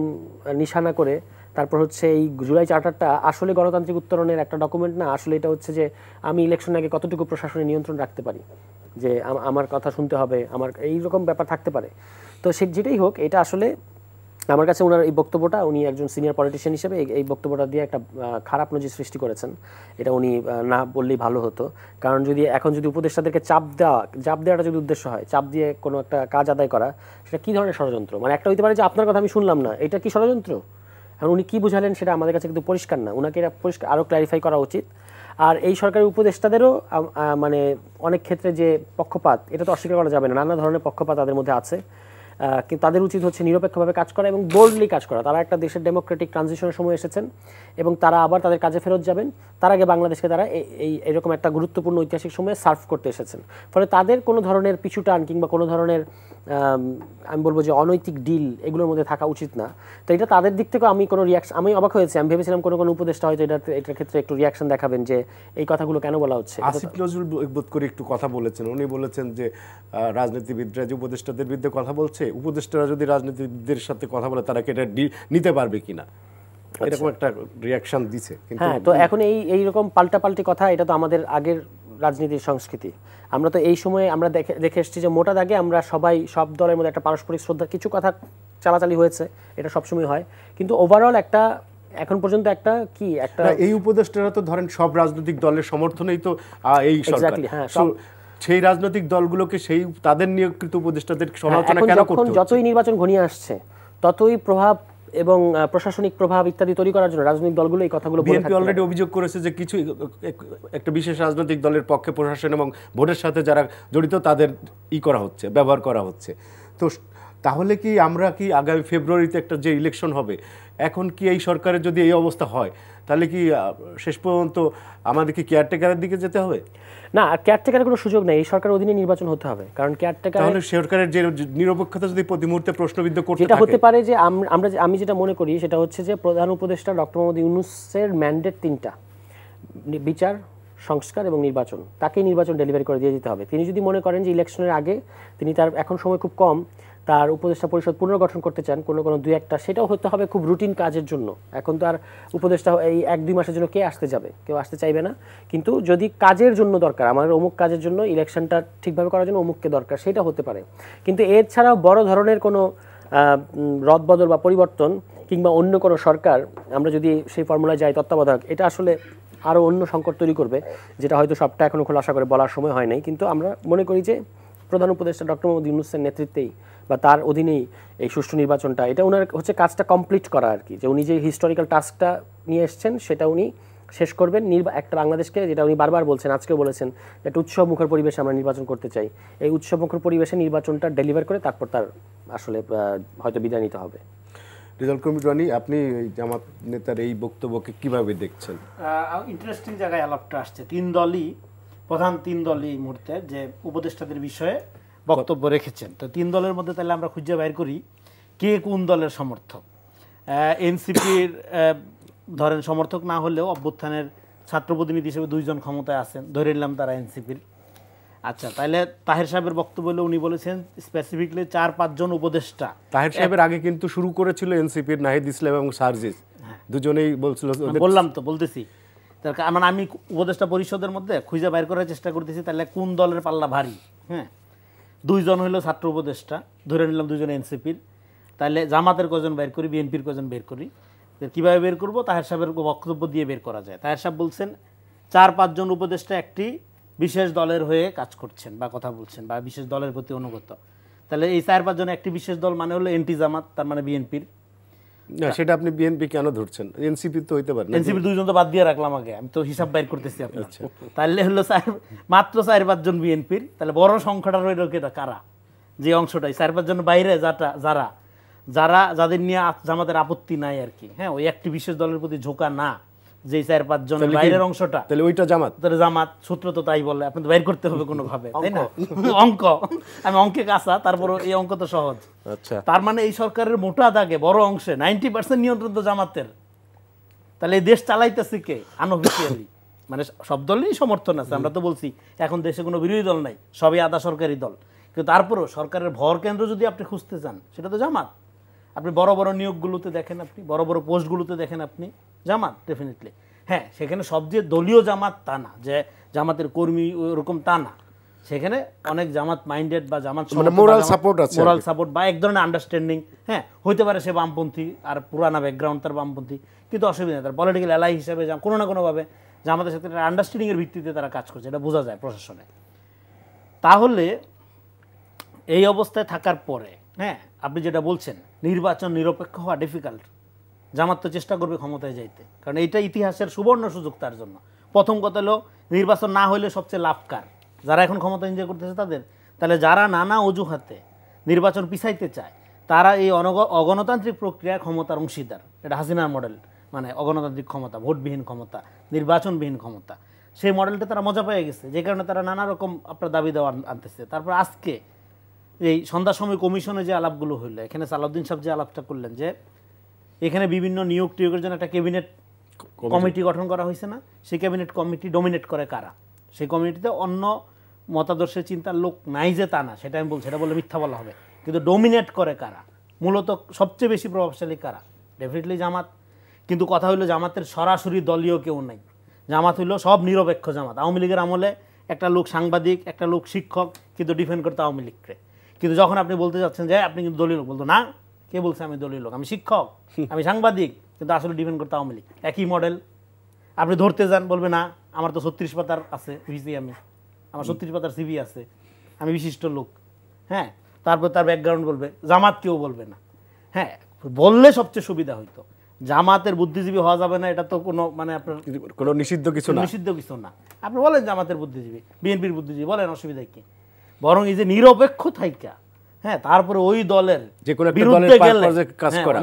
নিশানা করে তারপর হচ্ছে এই জুলাই চার্টারটা আসলে গণতান্ত্রিক উত্তরণের একটা ডকুমেন্ট না, আসলে এটা হচ্ছে যে আমি ইলেকশন আগে কতটুকু প্রশাসনের নিয়ন্ত্রণ রাখতে পারি, যে আমার কথা শুনতে হবে, আমার এইরকম ব্যাপার থাকতে পারে। তো সে যেটাই হোক, এটা আসলে আমার কাছে ওনার এই বক্তব্যটা, উনি একজন সিনিয়র পলিটিশিয়ান হিসেবে এই বক্তব্যটা দিয়ে একটা খারাপ নজির সৃষ্টি করেছেন। এটা উনি না বললেই ভালো হতো, কারণ এখন যদি উপদেষ্টাদেরকে চাপ দেওয়াটা যদি উদ্দেশ্য হয়, চাপ দিয়ে কোনো একটা কাজ আদায় করা, সেটা কী ধরনের ষড়যন্ত্র? মানে একটা হইতে পারে যে আপনার কথা আমি শুনলাম না, এটা কি ষড়যন্ত্র? আর উনি কী বুঝালেন সেটা আমাদের কাছে কিন্তু পরিষ্কার না, উনাকে এটা পরিষ্কার আরও ক্ল্যারিফাই করা উচিত। আর এই সরকারি উপদেষ্টাদেরও মানে অনেক ক্ষেত্রে যে পক্ষপাত, এটা তো অস্বীকার করা যাবে না, নানা ধরনের পক্ষপাত তাদের মধ্যে আছে, কিন্তু তাদের উচিত হচ্ছে নিরপেক্ষভাবে কাজ করা এবং বোল্ডলি কাজ করা। তারা একটা দেশের ডেমোক্রেটিক ট্রানজিশনের সময় এসেছেন এবং তারা আবার তাদের কাজে ফেরত যাবেন, তার আগে বাংলাদেশকে তারা এরকম একটা গুরুত্বপূর্ণ ঐতিহাসিক সময়ে সার্ভ করতে এসেছেন। ফলে তাদের কোনো ধরনের পিছুটান কিংবা কোনো ধরনের আমি বলবো যে অনৈতিক ডিল এগুলোর মধ্যে থাকা উচিত না। তো এটা তাদের দিক থেকে আমি কোনো রিয়াকশন, আমি অবাক হয়েছি, আমি ভেবেছিলাম কোনো উপদেষ্টা হয়তো এটার ক্ষেত্রে একটু রিয়াকশন দেখাবেন যে এই কথাগুলো কেন বলা হচ্ছে। আসিফ নজরুল বোধ করে একটু কথা বলেছেন, উনি বলেছেন যে রাজনীতিবিদরা যে উপদেষ্টাদের বিরুদ্ধে কথা বলছে, উপদেষ্টারা যদি রাজনীতিবিদদের সাথে কথা বলে তারা কি এটা নিতে পারবে কিনা, এরকম একটা রিয়াকশন দিছে। হ্যাঁ, তো এখন এইরকম পাল্টাপাল্টি কথা, এটা তো আমাদের আগের রাজনীতির সংস্কৃতি। আমরা তো এই সময়ে আমরা দেখে এসেছি যে মোটা দাগে আমরা সব দলের মধ্যে একটা পারস্পরিক শ্রদ্ধা, কিছু কথা চালাচালি হয়েছে, এটা সবসময় হয়, কিন্তু ওভারঅল একটা এখন পর্যন্ত একটা এই উপদেষ্টারা তো ধরেন সব রাজনৈতিক দলের সমর্থনেই তো এই সরকার, সেই রাজনৈতিক দলগুলোকে সেই তাদের নিয়োগকৃত উপদেষ্টাদের সমালোচনা কেন করতে হচ্ছে? যতই নির্বাচন ঘনিয়ে আসছে ততই প্রভাব এবং প্রশাসনিক প্রভাব ইত্যাদি তৈরি করার জন্য রাজনৈতিক দলগুলো এই কথাগুলো বলে থাকে। বিএনপি অলরেডি অভিযোগ করেছে যে কিছু একটা বিশেষ রাজনৈতিক দলের পক্ষে প্রশাসন এবং ভোটের সাথে যারা জড়িত তাদের করা হচ্ছে, ব্যবহার করা হচ্ছে। তো তাহলে কি আমরা কি আগামী ফেব্রুয়ারিতে একটা যে ইলেকশন হবে, এখন কি এই সরকারের যদি এই অবস্থা হয় তাহলে কি শেষ পর্যন্ত আমাদের কি কেয়ারটেকারের দিকে যেতে হবে? না, কেয়ারটেকারের কোনো সুযোগ নেই, এই সরকারের অধীনে নির্বাচন হতে হবে, কারণ কেয়ারটেকার তাহলে সরকারের যে নিরপেক্ষতা যদি প্রতি মুহূর্তে প্রশ্নবিদ্ধ করতে থাকে, যেটা হতে পারে যে আমি যেটা মনে করি সেটা হচ্ছে যে প্রধান উপদেষ্টা ডক্টর মোহাম্মদ ইউনূসের ম্যান্ডেট 3টা: বিচার, সংস্কার এবং নির্বাচন। তাকেই নির্বাচন ডেলিভারি করে দিয়ে দিতে হবে। তিনি যদি মনে করেন যে ইলেকশনের আগে তিনি তার এখন সময় খুব কম, তার উপদেষ্টা পরিষদ পুনর্গঠন করতে চান কোনো 2-1টা, সেটাও হতে হবে খুব রুটিন কাজের জন্য। এখন তো আর উপদেষ্টা এই 1-2 মাসের জন্য কে আসতে যাবে, কেউ আসতে চাইবে না। কিন্তু যদি কাজের জন্য দরকার, আমার অমুক কাজের জন্য ইলেকশনটা ঠিকভাবে করার জন্য অমুককে দরকার, সেটা হতে পারে। কিন্তু এর ছাড়াও বড় ধরনের কোনো রদবদল বা পরিবর্তন কিংবা অন্য কোনো সরকার আমরা যদি সেই ফর্মুলায় যাই তত্ত্বাবধায়ক, এটা আসলে আরও অন্য সংকট তৈরি করবে, যেটা হয়তো সবটা এখনও খোলাসা করে বলার সময় হয় নাই। কিন্তু আমরা মনে করি যে প্রধান উপদেষ্টা ডক্টর মোহাম্মদ ইউনূসের নেতৃত্বেই বা তার অধীনেই এই সুষ্ঠু নির্বাচনটা, এটা ওনার হচ্ছে কাজটা কমপ্লিট করা আর কি, যে উনি যে হিস্টোরিক্যাল টাস্কটা নিয়ে এসছেন সেটা উনি শেষ করবেন। একটা বাংলাদেশকে, যেটা উনি বারবার বলছেন, আজকেও বলেছেন, একটা উৎসব মুখর পরিবেশে আমরা নির্বাচন করতে চাই, এই উৎসব মুখর পরিবেশে নির্বাচনটা ডেলিভার করে তারপর তার আসলে হয়তো বিদায় নিতে হবে। রেজাউল করিম রানী, আপনি জামাত নেতার এই বক্তব্যকে কিভাবে দেখছেন? ইন্টারেস্টিং জায়গায় আলাপটা আসছে। প্রধান তিন দলই এই মুহূর্তে যে উপদেষ্টাদের বিষয়ে বক্তব্য রেখেছেন। তো 3 দলের মধ্যে তাহলে আমরা খুঁজে বাইর করি কে কোন দলের সমর্থক। এনসিপির ধরেন সমর্থক না হলেও অভ্যুত্থানের ছাত্র প্রতিনিধি হিসেবে 2 জন ক্ষমতায় আছেন, ধরে নিলাম তারা এনসিপির। আচ্ছা, তাহলে তাহের সাহেবের বক্তব্য হলে উনি বলেছেন স্পেসিফিকলি 4-5 জন উপদেষ্টা। তাহের সাহেবের আগে কিন্তু শুরু করেছিল এনসিপির নাহিদ ইসলাম এবং সার্জিস, দুজনেই বলছিল। বলতেছি তার মানে আমি উপদেষ্টা পরিষদের মধ্যে খুঁজে বাইর করার চেষ্টা করতেছি তাহলে কোন দলের পাল্লা ভারী। হ্যাঁ, 2 জন হইলো ছাত্র উপদেষ্টা, ধরে নিলাম 2 জন এনসিপির। তাহলে জামাতের কজন বের করি, বিএনপির কজন বের করি, কীভাবে বের করবো? তাহের সাহেবের বক্তব্য দিয়ে বের করা যায়। তাহের সাহেব বলছেন 4-5 জন উপদেষ্টা একটি বিশেষ দলের হয়ে কাজ করছেন বা কথা বলছেন বা বিশেষ দলের প্রতি অনুগত। তাহলে এই 4-5 জন একটি বিশেষ দল মানে হলো এনটি জামাত, তার মানে বিএনপির। না, সেটা আপনি বিএনপি কেন ধরছেন? এনসিপি তো হইতে পারে না। এনসিপি 2 জন তো বাদ দিয়ে রাখলাম আগে, আমি তো হিসাব বাইর করতেছি আপনার। তাহলে হলো মাত্র 4-5 জন বিএনপির। তাহলে বড় সংখ্যাটা রইল কারা? যে অংশটাই 4-5 জন বাইরে যারা যাদের নিয়ে জামাতের আপত্তি নাই আর কি। হ্যাঁ, ওই একটি বিশেষ দলের প্রতি ঝোঁকা না, যে 4-5 জনের বাইরের অংশটা, তাহলে ওইটা জামাত, তাহলে জামাত। সূত্র তো তাই বলে, আপনি তো বাইর করতে হবে কোনোভাবে, তাই না? অঙ্ক, আমি অঙ্কে কাঁচা, তারপর এই অঙ্ক তো সহজ। আচ্ছা, তার মানে এই সরকারের মোটা দাগে বড় অংশে 90% নিয়ন্ত্রণ তো জামাতের। তাহলে এই দেশ চালাইতেছে কে আনঅফিসিয়ালি? মানে সব দলেরই সমর্থন আছে, আমরা তো বলছি এখন দেশে কোনো বিরোধী দল নাই, সবই আধা সরকারি দল, কিন্তু তারপরেও সরকারের ভর কেন্দ্র যদি আপনি খুঁজতে চান সেটা তো জামাত। আপনি বড় বড় নিয়োগগুলোতে দেখেন, আপনি বড় বড় পোস্টগুলোতে দেখেন, আপনি জামাত ডেফিনেটলি। হ্যাঁ, সেখানে সব যে দলীয় জামাত তা না, যে জামাতের কর্মী ওরকম তা না, সেখানে অনেক জামাত মাইন্ডেড বা জামাত মোরাল সাপোর্ট আছে, মোরাল সাপোর্ট বা এক ধরনের আন্ডারস্ট্যান্ডিং। হ্যাঁ, হইতে পারে সে বামপন্থী আর পুরানা ব্যাকগ্রাউন্ড তার বামপন্থী, কিন্তু অসুবিধা নেই, তার পলিটিক্যাল অ্যালাই হিসাবে কোনো না কোনোভাবে জামাতের সাথে আন্ডারস্ট্যান্ডিংয়ের ভিত্তিতে তারা কাজ করছে, এটা বোঝা যায় প্রশাসনে। তাহলে এই অবস্থায় থাকার পরে, হ্যাঁ, আপনি যেটা বলছেন নির্বাচন নিরপেক্ষ হওয়া ডিফিকাল্ট, জামাত তো চেষ্টা করবে ক্ষমতায় যাইতে, কারণ এইটা ইতিহাসের সুবর্ণ সুযোগ তার জন্য। প্রথম কথা হলো নির্বাচন না হলে সবচেয়ে লাভকার যারা এখন ক্ষমতা এনজয় করতেছে তাদের। তাহলে যারা নানা অজুহাতে নির্বাচন পিছাইতে চায় তারা এই অগণতান্ত্রিক প্রক্রিয়ায় ক্ষমতার অংশীদার। এটা হাসিনার মডেল, মানে অগণতান্ত্রিক ক্ষমতা, ভোটবিহীন ক্ষমতা, নির্বাচনবিহীন ক্ষমতা, সেই মডেলটা তারা মজা পেয়ে গেছে, যে কারণে তারা নানা রকম আপনার দাবি দেওয়া আনতেছে। তারপর আজকে এই সন্ধ্যার সময় কমিশনে যে আলাপগুলো হইলো, এখানে সালাউদ্দিন সাহেব যে আলাপটা করলেন যে এখানে বিভিন্ন নিয়োগ টিয়োগের জন্য একটা ক্যাবিনেট কমিটি গঠন করা হয়েছে না, সেই ক্যাবিনেট কমিটি ডমিনেট করে কারা? সেই কমিটিতে অন্য মতাদর্শের চিন্তার লোক নাই যে তা না, সেটা আমি বলছি, সেটা বলে মিথ্যা বলা হবে, কিন্তু ডমিনেট করে কারা? মূলত সবচেয়ে বেশি প্রভাবশালী কারা? ডেফিনেটলি জামাত। কিন্তু কথা হইলো জামাতের সরাসরি দলীয় কেউ নাই, জামাত হইলো সব নিরপেক্ষ জামাত। আওয়ামী লীগের আমলে একটা লোক সাংবাদিক, একটা লোক শিক্ষক, কিন্তু ডিফেন্ড করতে আওয়ামী লীগকে। কিন্তু যখন আপনি বলতে যাচ্ছেন যে আপনি কিন্তু দলীয় লোক, বলতো না, কে বলছে আমি দলীয় লোক? আমি শিক্ষক, আমি সাংবাদিক, কিন্তু আসলে ডিফেন্ড করতে আওয়ামী লীগ। একই মডেল। আপনি ধরতে যান, বলবে না আমার তো 36 পাতার আছে ভিসি, আমার 36 পাতার সিভি আছে, আমি বিশিষ্ট লোক। হ্যাঁ, তারপর তার ব্যাকগ্রাউন্ড বলবে, জামাত কেউ বলবে না। হ্যাঁ, বললে সবচেয়ে সুবিধা হইতো। জামাতের বুদ্ধিজীবী হওয়া যাবে না, এটা তো কোনো মানে আপনার কোনো নিষিদ্ধ কিছু না, নিষিদ্ধ কিছু না। আপনি বলেন জামাতের বুদ্ধিজীবী, বিএনপির বুদ্ধিজীবী বলেন, অসুবিধা কি? বরং এই যে নিরপেক্ষ থাইকা, হ্যাঁ, তারপরে ওই দলের বিরুদ্ধে গেলে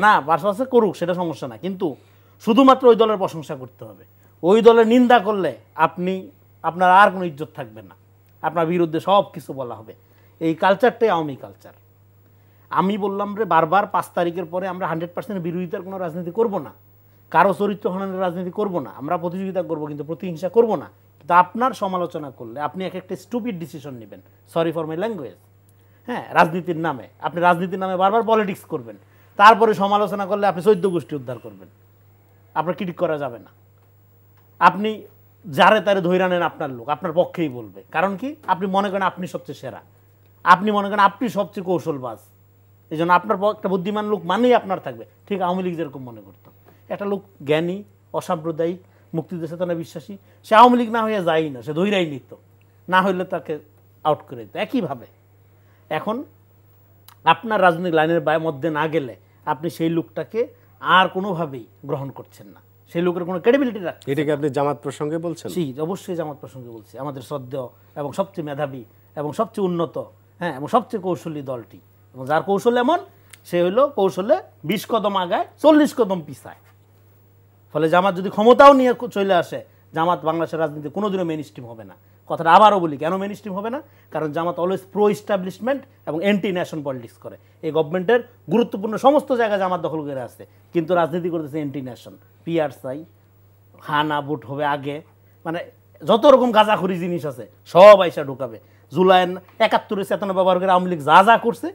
না, পাশাপাশি করুক, সেটা সমস্যা না, কিন্তু শুধুমাত্র ওই দলের প্রশংসা করতে হবে। ওই দলের নিন্দা করলে আপনার আর কোনো ইজ্জত থাকবে না, আপনার বিরুদ্ধে সব কিছু বলা হবে। এই কালচারটাই আওয়ামী কালচার। আমি বললাম রে বারবার, 5 তারিখের পরে আমরা 100% বিরোধিতার কোনো রাজনীতি করব না, কারো চরিত্র হননের রাজনীতি করব না, আমরা প্রতিযোগিতা করব কিন্তু প্রতিহিংসা করব না। কিন্তু আপনার সমালোচনা করলে আপনি একটা স্টুপিড ডিসিশন নেবেন, সরি ফর মাই ল্যাঙ্গুয়েজ। হ্যাঁ, রাজনীতির নামে আপনি রাজনীতির নামে বারবার পলিটিক্স করবেন, তারপরে সমালোচনা করলে আপনি 14 গোষ্ঠী উদ্ধার করবেন, আপনার ক্রিটিক করা যাবে না। আপনি যারে তারে ধৈর্য নেন, আপনার লোক আপনার পক্ষেই বলবে, কারণ কি? আপনি মনে করেন আপনি সবচেয়ে সেরা, আপনি মনে করেন আপনি সবচেয়ে কৌশলবাজ, এই জন্য আপনার একটা বুদ্ধিমান লোক মানেই আপনার থাকবে। ঠিক আওয়ামী লীগ যেরকম মনে করতো, একটা লোক জ্ঞানী, অসাম্প্রদায়িক, মুক্তিযুদ্ধের চেতনা বিশ্বাসী, সে আওয়ামী লীগ না হয়ে যায়ই না, সে ধৈর্যই নিত, না হইলে তাকে আউট করে দিত। একইভাবে এখন আপনার রাজনৈতিক লাইনের মধ্যে না গেলে আপনি সেই লোকটাকে আর কোনোভাবেই গ্রহণ করছেন না, সেই লোকের কোনো ক্রেডিবিলিটি রাখছেন। এটাকে আপনি জামাত প্রসঙ্গে বলছেন? জি, অবশ্যই জামাত প্রসঙ্গে বলছি। আমাদের শ্রদ্ধেয় এবং সবচেয়ে মেধাবী এবং সবচেয়ে উন্নত, হ্যাঁ, এবং সবচেয়ে কৌশলী দলটি, এবং যার কৌশল এমন, সে হইল কৌশলে 20 কদম আগায় 40 কদম পিছায়। ফলে জামাত যদি ক্ষমতাও নিয়ে চলে আসে, জামাত বাংলাদেশের রাজনীতি কোনোদিনও মেইন স্ট্রিম হবে না। কথাটা আবারও বলি, কেন মেইন স্ট্রিম হবে না? কারণ জামাত অলওয়েজ প্রো এস্টাবলিশমেন্ট এবং অ্যান্টি ন্যাশন পলিটিক্স করে। এই গভর্নমেন্টের গুরুত্বপূর্ণ সমস্ত জায়গায় জামাত দখল করে আসছে, কিন্তু রাজনীতি করতেছে অ্যান্টি ন্যাশন। পিআরসাই, হানা বুট হবে আগে, মানে যত রকম গাঁজাখুরি জিনিস আছে সব আইসা ঢুকাবে। জুলাই 71-এর চেতনা ব্যবহার করে আওয়ামী লীগ যা যা করছে,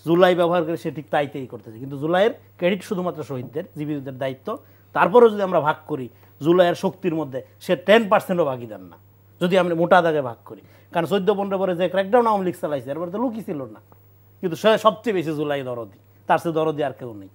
জুলাই ব্যবহার করে সে ঠিক তাইতেই করতেছে। কিন্তু জুলাইয়ের ক্রেডিট শুধুমাত্র শহীদদের, জীবিতদের দায়িত্ব। তারপরেও যদি আমরা ভাগ করি জুলাইয়ের শক্তির মধ্যে, সে 10%ও ভাগিদার না যদি আমরা মোটা দাগে ভাগ করি। কারণ 14-15 পরে যে ক্র্যাকডাউন আওয়ামী লীগ চালাইছে, এরপরে তো লুকই ছিল না, কিন্তু সে সবচেয়ে বেশি জুলাই দরদি, তার চেয়ে দরদি আর কেউ নেই।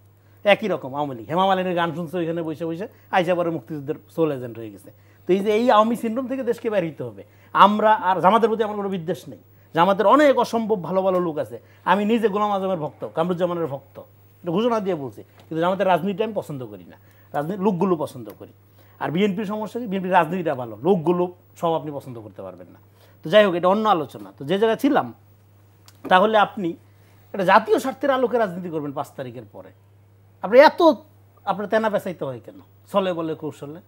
একই রকম আওয়ামী লীগ, হেমা মালিনীর গান শুনছে ওইখানে বসে বসে, আইসা পরে মুক্তিযুদ্ধের সোল এজেন্ট হয়ে গেছে। তো এই যে এই আওয়ামী সিন্ড্রোম থেকে দেশকে বের হইতে হবে। আমরা আর জামাতের প্রতি আমার কোনো বিদ্বেষ নেই, জামাতের অনেক অসম্ভব ভালো ভালো লোক আছে। আমি নিজে গোলাম আজমের ভক্ত, কামরুজ্জামানের ভক্ত, এটা ঘোষণা দিয়ে বলছি। কিন্তু জামাতের রাজনীতি আমি পছন্দ করি না, রাজনীতি লোকগুলো পছন্দ করি। আর বিএনপির সমস্যা কি, বিএনপির রাজনীতিটা ভালো, লোকগুলো সব আপনি পছন্দ করতে পারবেন না। তো যাই হোক, এটা অন্য আলোচনা। তো যে জায়গায় ছিলাম, তাহলে আপনি একটা জাতীয় স্বার্থের আলোকে রাজনীতি করবেন 5 তারিখের পরে, আপনি এত আপনার তেনা পেঁচাইতে হয় কেন? চলে বলে কৌশলে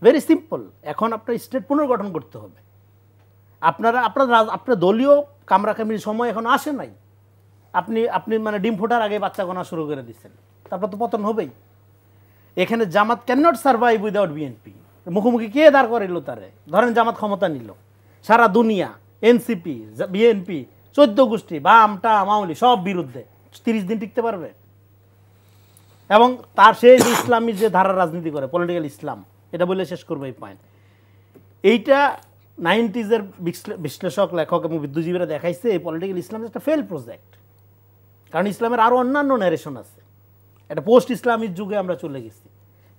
ভেরি সিম্পল। এখন আপনার স্টেট পুনর্গঠন করতে হবে। আপনার দলীয় কামড়াকামির সময় এখন আসে নাই। আপনি মানে ডিম ফোটার আগে বাচ্চা গোনা শুরু করে দিচ্ছেন, তারপর তো পতন হবেই। এখানে Jamaat can not survive without BNP. মুখোমুখি কে দাঁড় করাইলো তারে? ধরেন জামাত ক্ষমতা নিল, সারা দুনিয়া এনসিপি, বিএনপি, 14 গোষ্ঠী, বাম টাম আওয়ামী লীগ সব বিরুদ্ধে, 30 দিন টিকতে পারবে? এবং তার সেই যে ইসলামী যে ধারার রাজনীতি করে, পলিটিক্যাল ইসলাম, এটা বলে শেষ করবো এই পয়েন্ট। এইটা 90s-এর বিশ্লেষক, লেখক এবং বিদ্যুৎজীবীরা দেখাইছে এই পলিটিক্যাল ইসলাম একটা ফেল প্রজেক্ট। কারণ ইসলামের আরও অন্যান্য ন্যারেশন আছে। এটা পোস্ট ইসলামিক যুগে আমরা চলে গেছি।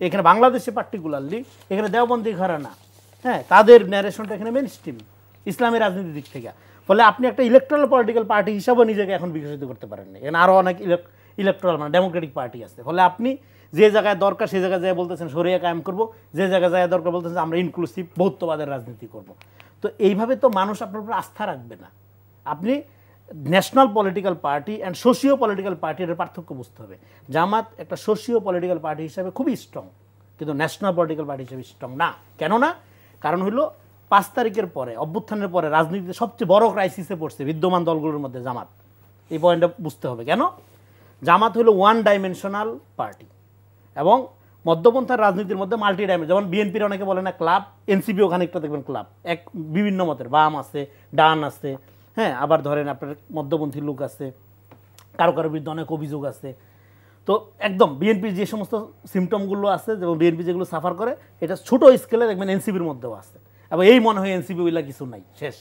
এখানে বাংলাদেশে পার্টিকুলারলি এখানে দেওবন্দি ঘরানা, হ্যাঁ, তাদের ন্যারেশনটা এখানে মেইন স্ট্রিম ইসলামের রাজনীতির দিক থেকে। ফলে আপনি একটা ইলেকট্রাল পলিটিক্যাল পার্টি হিসাবে নিজেকে এখন বিকশিত করতে পারেন না। এখানে আরও অনেক ইলেকট্রাল মানে ডেমোক্রেটিক পার্টি আছে। ফলে আপনি যে জায়গায় দরকার সেই জায়গায় যায় বলতেছেন শরিয়া কায়েম করব, যে জায়গায় যায় দরকার বলতেছেন আমরা ইনক্লুসিভ বহুত্ববাদের রাজনীতি করব। তো এইভাবে তো মানুষ আপনার উপর আস্থা রাখবে না। আপনি national political party and socio political পার্টির পার্থক্য বুঝতে হবে। জামাত একটা সোশিও পলিটিক্যাল পার্টি হিসাবে খুবই স্ট্রং, কিন্তু ন্যাশনাল পলিটিক্যাল পার্টি হিসেবে স্ট্রং না। কেন না? কারণ হলো 5 তারিখের পরে, অভ্যুত্থানের পরে রাজনীতিতে সবচেয়ে বড় ক্রাইসিসে পড়ছে বিদ্যমান দলগুলোর মধ্যে জামাত। এই পয়েন্টটা বুঝতে হবে। কেন? জামাত হলো ওয়ান ডাইমেনশনাল পার্টি এবং মধ্যপন্থার রাজনীতির মধ্যে মাল্টি ডাইমেনশন। যেমন বিএনপির অনেকে বলে না ক্লাব, এনসিপিও খানিকটা দেখবেন ক্লাব, এক বিভিন্ন মতের, বাম আছে, ডান আছে, হ্যাঁ, আবার ধরেন আপনার মধ্যপন্থী লোক আছে, কারো কারো বিরুদ্ধে অনেক অভিযোগ আছে। তো একদম বিএনপির যে সমস্ত সিমটমগুলো আছে, যেমন বিএনপি যেগুলো সাফার করে, এটা ছোটো স্কেলে দেখবেন এনসিপির মধ্যেও আছে। আবার এই মনে হয় এনসিপি ওইলা কিছু নাই, শেষ,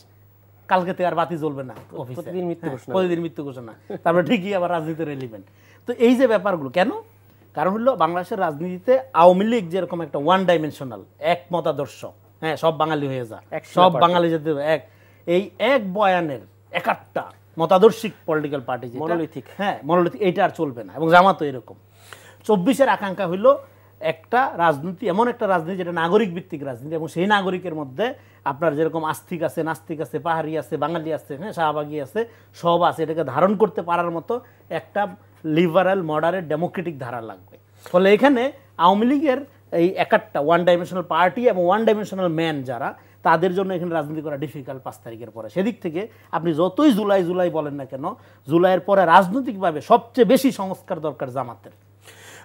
কালকে থেকে আর বাতি জ্বলবে না অফিসে, প্রতিদিন মৃত্যু ঘোষণা, তারপরে ঠিকই আবার রাজনীতির এলিমেন্ট। তো এই যে ব্যাপারগুলো কেন? কারণ হলো বাংলাদেশের রাজনীতিতে আওয়ামী লীগ যেরকম একটা ওয়ান ডাইমেনশনাল, এক মতাদর্শ, হ্যাঁ, সব বাঙালি হয়ে যা, সব বাঙালি যাতে এক, এই এক বয়ানের এক একটা মতাদর্শিক পলিটিক্যাল পার্টি, মনোলিথিক, হ্যাঁ মনোলিথিক, এইটা আর চলবে না। এবং জামাতও এরকম। 24-এর আকাঙ্ক্ষা হইলো একটা রাজনীতি, এমন একটা রাজনীতি যেটা নাগরিক ভিত্তিক রাজনীতি, এবং সেই নাগরিকের মধ্যে আপনার যেরকম আস্তিক আছে, নাস্তিক আছে, পাহাড়ি আছে, বাঙালি আছে, হ্যাঁ, শাহবাগী আছে, সব আছে। এটাকে ধারণ করতে পারার মতো একটা লিবারাল মডারেট ডেমোক্রেটিক ধারা লাগবে। ফলে এখানে আওয়ামী লীগের এই একটা ওয়ান ডাইমেনশনাল পার্টি এবং ওয়ান ডাইমেনশনাল ম্যান যারা, তাদের জন্য এখানে রাজনীতি করা ডিফিকাল্ট 5 তারিখের পরে। সেদিক থেকে আপনি যতই জুলাই বলেন না কেন, জুলাইয়ের পরে রাজনৈতিকভাবে সবচেয়ে বেশি সংস্কার দরকার জামাতের।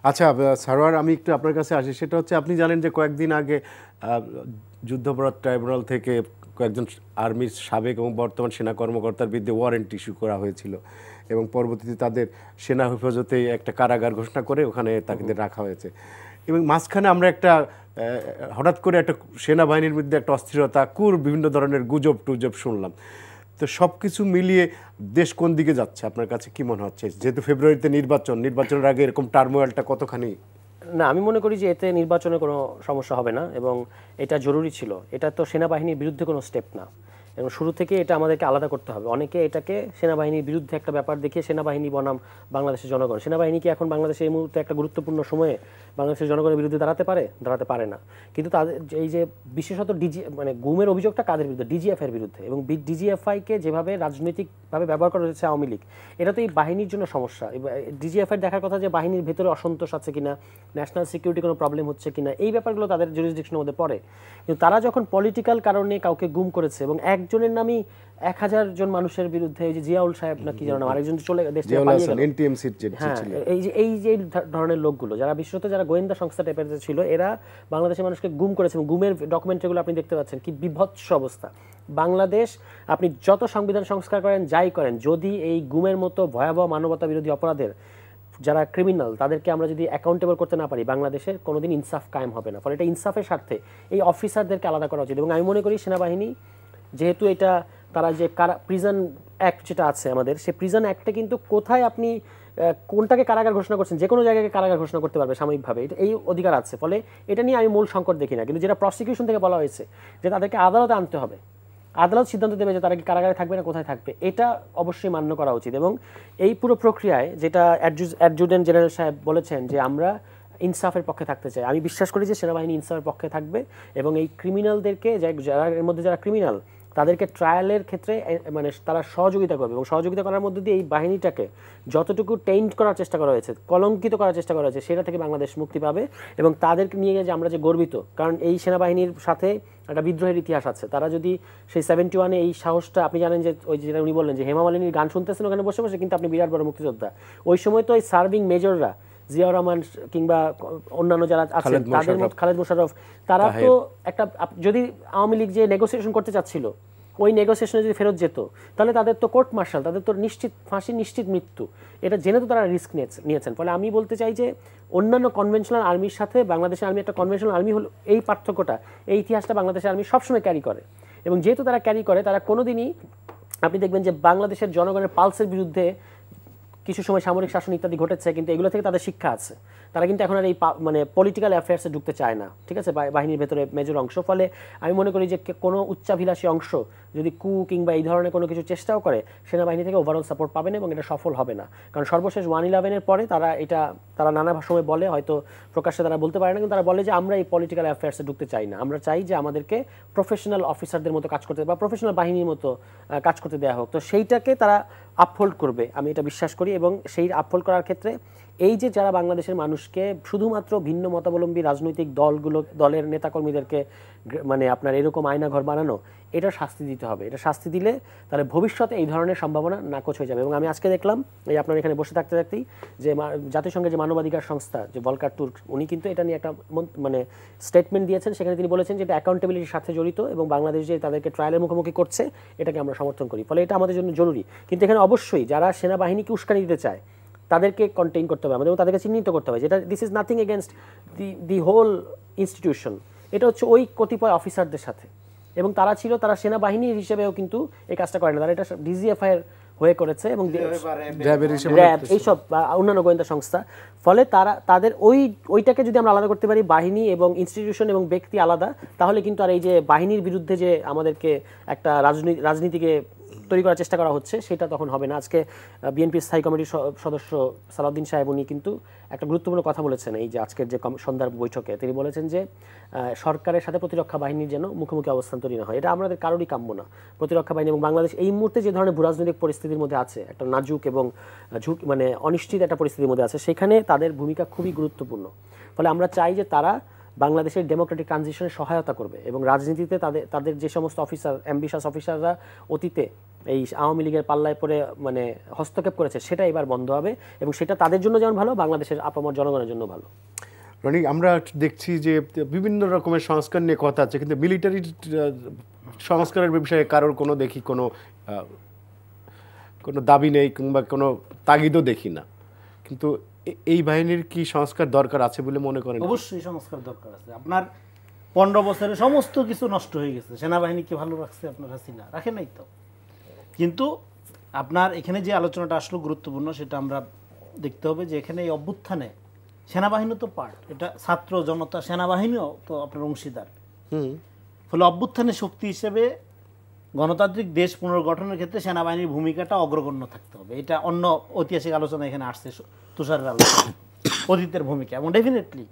আচ্ছা সারোয়ার, আমি একটু আপনার কাছে আসি। সেটা হচ্ছে, আপনি জানেন যে কয়েকদিন আগে যুদ্ধাপরাধ ট্রাইব্যুনাল থেকে কয়েকজন আর্মির সাবেক এবং বর্তমান সেনা কর্মকর্তার বিরুদ্ধে ওয়ারেন্ট ইস্যু করা হয়েছিল, এবং পরবর্তীতে তাদের সেনা হেফাজতে একটা কারাগার ঘোষণা করে ওখানে তাদের রাখা হয়েছে। এবং মাঝখানে আমরা একটা হঠাৎ করে একটা সেনাবাহিনীর মধ্যে একটা অস্থিরতা, বিভিন্ন ধরনের গুজব টুজব শুনলাম। তো সব কিছু মিলিয়ে দেশ কোন দিকে যাচ্ছে আপনার কাছে কি মনে হচ্ছে? যেহেতু ফেব্রুয়ারিতে নির্বাচনের আগে এরকম টার্মোয়েলটা কতখানি? না, আমি মনে করি যে এতে নির্বাচনে কোনো সমস্যা হবে না, এবং এটা জরুরি ছিল। এটা তো সেনাবাহিনীর বিরুদ্ধে কোনো স্টেপ না, এবং শুরু থেকে এটা আমাদেরকে আলাদা করতে হবে। অনেকে এটাকে সেনাবাহিনীর বিরুদ্ধে একটা ব্যাপার দেখিয়ে সেনাবাহিনী বনাম বাংলাদেশের জনগণ। সেনাবাহিনী কি এখন বাংলাদেশে এই মুহূর্তে একটা গুরুত্বপূর্ণ সময়ে বাংলাদেশের জনগণের বিরুদ্ধে দাঁড়াতে পারে না। কিন্তু তাদের এই যে বিশেষত মানে গুমের অভিযোগটা কাদের বিরুদ্ধে? ডিজিএফআই এর বিরুদ্ধে। এবং ডিজিএফআইকে যেভাবে রাজনৈতিকভাবে ব্যবহার করা হচ্ছে আওয়ামী লীগ, এটা তো এই বাহিনীর জন্য সমস্যা। ডিজিএফআই দেখার কথা যে বাহিনীর ভেতরে অসন্তোষ আছে কিনা, ন্যাশনাল সিকিউরিটি কোনো প্রবলেম হচ্ছে কিনা, এই ব্যাপারগুলো তাদের জুরিসডিকশনের মধ্যে পড়ে। কিন্তু তারা যখন পলিটিক্যাল কারণে কাউকে গুম করেছে, এবং একজনের নামই 1000 জন মানুষের বিরুদ্ধে, এই যে জিয়াউল সাহেব নাকি জানো, আরেকজন চলে দেশ থেকে পালিয়ে গেল, হ্যাঁ, এই যে ধরনের লোকগুলো যারা বিশেষত যারা গোয়েন্দা সংস্থা টাইপের ছিল, এরা বাংলাদেশের মানুষকে গুম করেছে। গুমের ডকুমেন্টারিগুলো আপনি দেখতে পাচ্ছেন, কি বিভৎস অবস্থা। বাংলাদেশ আপনি যত সংবিধান সংস্কার করেন, যাই করেন, যদি এই গুমের মতো ভয়াবহ মানবতা বিরোধী অপরাধের যারা ক্রিমিনাল তাদেরকে আমরা যদি অ্যাকাউন্টেবল করতে না পারি, বাংলাদেশের কোনোদিন ইনসাফ কায়েম হবে না। ফলে এটা ইনসাফের স্বার্থে এই অফিসারদেরকে আলাদা করা উচিত। এবং আমি মনে করি সেনাবাহিনী যেহেতু এটা তারা যে প্রিজন অ্যাক্ট যেটা আছে আমাদের, সেই প্রিজন অ্যাক্টে কিন্তু কোথায় আপনি কোনটাকে কারাগার ঘোষণা করছেন, যে কোনো জায়গাকে কারাগার ঘোষণা করতে পারবে সাময়িকভাবে, এটা এই অধিকার আছে। ফলে এটা নিয়ে আমি মূল সংকট দেখি না। কিন্তু যেটা প্রসিকিউশন থেকে বলা হয়েছে যে তাদেরকে আদালতে আনতে হবে, আদালত সিদ্ধান্ত দেবে যে তারা কি কারাগারে থাকবে না কোথায় থাকবে, এটা অবশ্যই মান্য করা উচিত। এবং এই পুরো প্রক্রিয়ায় যেটা অ্যাডজুটেন্ট জেনারেল সাহেব বলেছেন যে আমরা ইনসাফের পক্ষে থাকতে চাই, আমি বিশ্বাস করি যে সেনাবাহিনী ইনসাফের পক্ষে থাকবে, এবং এই ক্রিমিনালদেরকে যারা এর মধ্যে যারা ক্রিমিনাল তাদেরকে ট্রায়ালের ক্ষেত্রে মানে তারা সহযোগিতা করবে এবং সহযোগিতা করার মধ্যে দিয়ে এই বাহিনীটাকে যতটুকু টেইন্ট করার চেষ্টা করা হয়েছে, কলঙ্কিত করার চেষ্টা করা হয়েছে, সেটা থেকে বাংলাদেশ মুক্তি পাবে। এবং তাদেরকে নিয়ে যে আমরা যে গর্বিত, কারণ এই সেনাবাহিনীর সাথে একটা বিদ্রোহের ইতিহাস আছে। তারা যদি সেই 71-এ এই সাহসটা, আপনি জানেন যে ওই যেটা উনি বললেন যে হেমা মালিনীর গান শুনতেছেন ওখানে বসে বসে, কিন্তু আপনি বিরাট বড় মুক্তিযোদ্ধা। ওই সময় তো ওই সার্ভিং মেজররা জিয়াউর রহমান কিংবা অন্যান্য যারা আছেন তাদের মধ্যে খালেদ মোশাররফ, তারা তো একটা, যদি আওয়ামী লীগ যে নেগোসিয়েশন করতে চাচ্ছিল ওই নেগোসিয়েশনে যদি ফেরত যেত তাহলে তাদের তো কোর্ট মার্শাল, তাদের তো নিশ্চিত ফাঁসি, নিশ্চিত মৃত্যু, এটা জেনে তো তারা রিস্ক নিয়েছেন। ফলে আমি বলতে চাই যে অন্যান্য কনভেনশনাল আর্মির সাথে বাংলাদেশের আর্মি একটা কনভেনশনাল আর্মি হলো, এই পার্থক্যটা, এই ইতিহাসটা বাংলাদেশের আর্মি সবসময় ক্যারি করে। এবং যেহেতু তারা ক্যারি করে, তারা কোনোদিনই, আপনি দেখবেন যে বাংলাদেশের জনগণের পালসের বিরুদ্ধে কিছু সময় সামরিক শাসন ইত্যাদি ঘটেছে, কিন্তু এগুলো থেকে তাদের শিক্ষা আছে। তারা কিন্তু এখন আর এই মানে পলিটিক্যাল অ্যাফেয়ার্সে ঢুকতে চায় না, ঠিক আছে, বাহিনীর ভেতরে মেজর অংশ। ফলে আমি মনে করি যে কোনো উচ্চাভিলাষী অংশ যদি কু কিংবা এই ধরনের কোনো কিছু চেষ্টাও করে, সেনাবাহিনী থেকে ওভারঅল সাপোর্ট পাবে না এবং এটা সফল হবে না। কারণ সর্বশেষ 111-এর পরে তারা নানা সময় বলে, হয়তো প্রকাশ্যে তারা বলতে পারে না, কিন্তু তারা বলে যে আমরা এই পলিটিক্যাল অ্যাফেয়ার্সে ঢুকতে চাই না, আমরা চাই যে আমাদেরকে প্রফেশনাল অফিসারদের মতো কাজ করতে বা প্রফেশনাল বাহিনীর মতো কাজ করতে দেওয়া হোক। তো সেইটাকে তারা আপহোল্ড করবে, আমি এটা বিশ্বাস করি। এবং সেই আপহোল্ড করার ক্ষেত্রে এই যে যারা বাংলাদেশের মানুষকে শুধুমাত্র ভিন্ন মতাবলম্বী রাজনৈতিক দলের নেতাকর্মীদেরকে মানে আপনার এরকম আয়নাঘর বানানো, এটা শাস্তি দিতে হবে। এটা শাস্তি দিলে তাহলে ভবিষ্যতে এই ধরনের সম্ভাবনা নাকচ হয়ে যাবে। এবং আমি আজকে দেখলাম এই আপনার এখানে বসে থাকতে থাকতেই যে জাতিসংঘের যে মানবাধিকার সংস্থা যে ভলকার তুর্ক, উনি কিন্তু এটা নিয়ে একটা মানে স্টেটমেন্ট দিয়েছেন। সেখানে তিনি বলেছেন যে এটা অ্যাকাউন্টেবিলিটির সাথে জড়িত এবং বাংলাদেশ যে তাদেরকে ট্রায়ালের মুখোমুখি করছে এটাকে আমরা সমর্থন করি। ফলে এটা আমাদের জন্য জরুরি। কিন্তু এখানে অবশ্যই যারা সেনাবাহিনীকে উস্কানি দিতে চায় তাদেরকে কন্টেইন করতে হবে আমাদের, এবং তাদেরকে চিহ্নিত করতে হবে যেটা this is nothing against the whole institution, এটা হচ্ছে ওই কতিপয় অফিসারদের সাথে। এবং তারা সেনাবাহিনী হিসেবেও কিন্তু এই কাজটা করে না, তারা এটা ডিজিএফআই এর হয়ে করেছে এবং র্যাব এইসব অন্যান্য গোয়েন্দা সংস্থা। ফলে তাদের ওইটাকে যদি আমরা আলাদা করতে পারি, বাহিনী এবং ইনস্টিটিউশন এবং ব্যক্তি আলাদা, তাহলে কিন্তু আর এই যে বাহিনীর বিরুদ্ধে যে আমাদেরকে একটা রাজনীতিকে তৈরি করার চেষ্টা করা হচ্ছে সেটা তখন হবে না। আজকে বিএনপির স্থায়ী কমিটির সদস্য সালাউদ্দিন সাহেব উনি কিন্তু একটা গুরুত্বপূর্ণ কথা বলেছেন এই যে আজকের যে সন্ধ্যার বৈঠকে। তিনি বলেছেন যে সরকারের সাথে প্রতিরক্ষা বাহিনীর যেন মুখোমুখি অবস্থান তৈরি না হয়, এটা আমাদের কারোরই কাম্য না। প্রতিরক্ষা বাহিনী এবং বাংলাদেশ এই মুহূর্তে যে ধরনের ভূরাজনৈতিক পরিস্থিতির মধ্যে আছে, একটা নাজুক এবং মানে অনিশ্চিত একটা পরিস্থিতির মধ্যে আছে, সেখানে তাদের ভূমিকা খুবই গুরুত্বপূর্ণ। ফলে আমরা চাই যে তারা বাংলাদেশের ডেমোক্রেটিক ট্রানজিশনে সহায়তা করবে এবং রাজনীতিতে তাদের যে সমস্ত অফিসার, অ্যাম্বিশাস অফিসাররা অতীতে এই আওয়ামী লীগের পাল্লায় পড়ে মানে হস্তক্ষেপ করেছে, সেটা এবার বন্ধ হবে এবং সেটা তাদের জন্য যেমন ভালো, বাংলাদেশের আপামর জনগণের জন্য ভালো। রনি, আমরা দেখছি যে বিভিন্ন রকমের সংস্কার নিয়ে কথা আছে, কিন্তু মিলিটারি সংস্কারের বিষয়ে কারোর কোনো দাবি নেই কিংবা কোনো তাগিদও দেখি না। কিন্তু এই বাহিনীর কি সংস্কার দরকার আছে বলে মনে করেন? অবশ্যই সংস্কার দরকার আছে। আপনার 15 বছরে সমস্ত কিছু নষ্ট হয়ে গেছে। সেনাবাহিনী কি ভালো রাখছে আপনার হাসিনা? রাখে নাই তো। কিন্তু আপনার এখানে যে আলোচনাটা আসলো গুরুত্বপূর্ণ, সেটা আমরা দেখতে হবে যে এখানে এই অভ্যুত্থানে সেনাবাহিনী তো পার্ট, এটা ছাত্র জনতা সেনাবাহিনীও তো আপনার অংশীদার। ফলে অভ্যুত্থানের শক্তি হিসেবে গণতান্ত্রিক দেশ পুনর্গঠনের ক্ষেত্রে সেনাবাহিনীর ভূমিকাটা অগ্রগণ্য থাকতে হবে। এটা অন্য ঐতিহাসিক আলোচনা এখানে আসছে, তুষারের আলোচনা, অতীতের ভূমিকা। এবং ডেফিনেটলি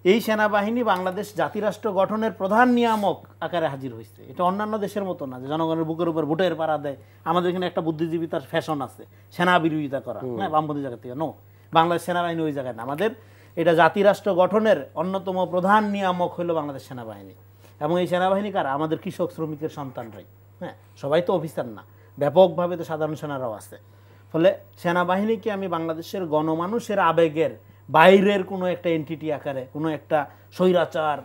এই সেনাবাহিনী বাংলাদেশ জাতিরাষ্ট্র গঠনের প্রধান নিয়ামক আকারে হাজির হয়েছে। এটা অন্যান্য দেশের মতো না যে জনগণের বুকের উপর ভোটের পাড়া দেয়। আমাদের এখানে একটা বুদ্ধিজীবী তার ফ্যাশন আছে সেনা বিরোধিতা করা, হ্যাঁ, বামপন্থী জায়গা থেকে। নো, বাংলাদেশ সেনাবাহিনী ওই জায়গায় না। আমাদের এটা জাতিরাষ্ট্র গঠনের অন্যতম প্রধান নিয়ামক হলো বাংলাদেশ সেনাবাহিনী। এবং এই সেনাবাহিনী কারা? আমাদের কৃষক শ্রমিকের সন্তানরাই। হ্যাঁ, সবাই তো অফিসার না, ব্যাপকভাবে তো সাধারণ সেনারাও আছে। ফলে সেনাবাহিনীকে আমি বাংলাদেশের গণমানুষের আবেগের বাইরের কোনো একটা এন্টিটি আকারে, কোনো একটা স্বৈরাচার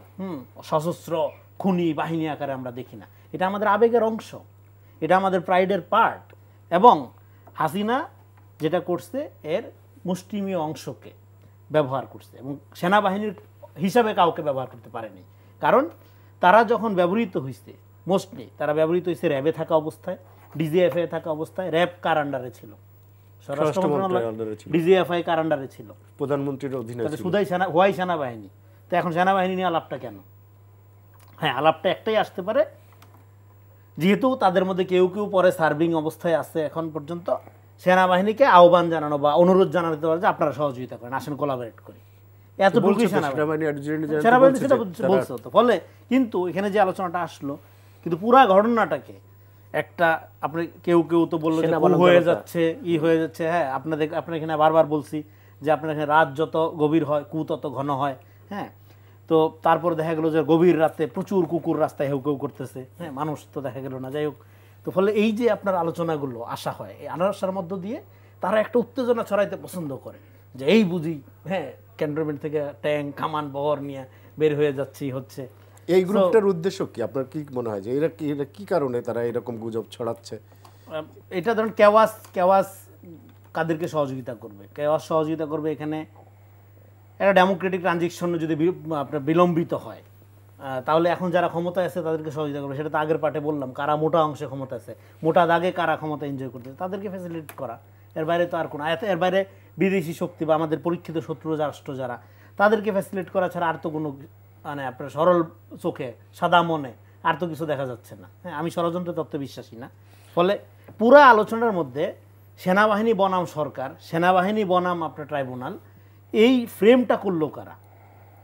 সশস্ত্র খুনি বাহিনী আকারে আমরা দেখি না। এটা আমাদের আবেগের অংশ, এটা আমাদের প্রাইডের পার্ট। এবং হাসিনা যেটা করছে এর মুষ্টিমীয় অংশকে ব্যবহার করছে এবং সেনাবাহিনীর হিসাবে কাউকে ব্যবহার করতে পারেনি। কারণ তারা যখন ব্যবহৃত হয়েছে, মোস্টলি তারা ব্যবহৃত হয়েছে র্যাবে থাকা অবস্থায়, ডিজিএফআই থাকা অবস্থায়। র্যাব কার আন্ডারে ছিল? স্বরাষ্ট্র মন্ত্রণালয়। ডিজিএফআই কার আন্ডারে ছিল? প্রধানমন্ত্রীর অধীনে ছিল। শুধুই হোয়াই সেনাবাহিনী। তো এখন সেনাবাহিনী নিয়ে আলাপটা কেন? হ্যাঁ, আলাপটা একটাই আসতে পারে, যেহেতু তাদের মধ্যে কেউ কেউ পরে সার্ভিং অবস্থায় আছে এখন পর্যন্ত, সেনাবাহিনীকে আহ্বান জানানো বা অনুরোধ জানাতে পারে যে আপনারা সহযোগিতা করেন, আসেন কোলাবরেট করি, এতটুকুই সেনাবাহিনী সেটা বলছে। ফলে কিন্তু এখানে যে আলোচনাটা আসলো কিন্তু পুরা ঘটনাটাকে একটা আপনি কেউ কেউ তো বললো যে কূপ হয়ে যাচ্ছে হয়ে যাচ্ছে। হ্যাঁ, আপনার এখানে বারবার বলছি যে আপনার এখানে রাত যত গভীর হয় কূপ তত ঘন হয়। হ্যাঁ, তো তারপর দেখা গেল যে গভীর রাতে প্রচুর কুকুর রাস্তায় হেউ কেউ করতেছে। হ্যাঁ, মানুষ তো দেখা গেল না। যাই হোক, তো ফলে এই যে আপনার আলোচনাগুলো আসা হয়, এই আলোচনার মধ্য দিয়ে তারা একটা উত্তেজনা ছড়াইতে পছন্দ করে যে এই বুঝি হ্যাঁ ক্যান্টনমেন্ট থেকে ট্যাঙ্ক কামান বহর নিয়ে বের হয়ে যাচ্ছি হচ্ছে। এই গ্রুপটার উদ্দেশ্য কি আপনার কি মনে হয় যে এরা কি কারণে তারা এরকম গুজব ছড়াচ্ছে? এটা ধরুন কেওয়াস কাদেরকে সহযোগিতা করবে? কেওয়াস সহযোগিতা করবে এখানে একটা ডেমোক্রেটিক ট্রানজিশন যদি আপনার বিলম্বিত হয়, তাহলে এখন যারা ক্ষমতায় আছে তাদেরকে সহযোগিতা করবে। সেটা তো আগের পার্টে বললাম, কারা মোটা অংশে ক্ষমতা আছে, মোটা দাগে কারা ক্ষমতা এনজয় করতেছে তাদেরকে ফ্যাসিলিটেট করা। এর বাইরে তো আর কোনো, এর বাইরে বিদেশি শক্তি বা আমাদের পরীক্ষিত শত্রু রাষ্ট্র যারা, তাদেরকে ফ্যাসিলিটেট করা ছাড়া আর তো কোনো মানে আপনার সরল চোখে সাদা মনে আর তো কিছু দেখা যাচ্ছে না। হ্যাঁ, আমি ষড়যন্ত্র তত্ত্বে বিশ্বাসী না। ফলে পুরা আলোচনার মধ্যে সেনাবাহিনী বনাম সরকার, সেনাবাহিনী বনাম আপনার ট্রাইব্যুনাল, এই ফ্রেমটা করলো কারা?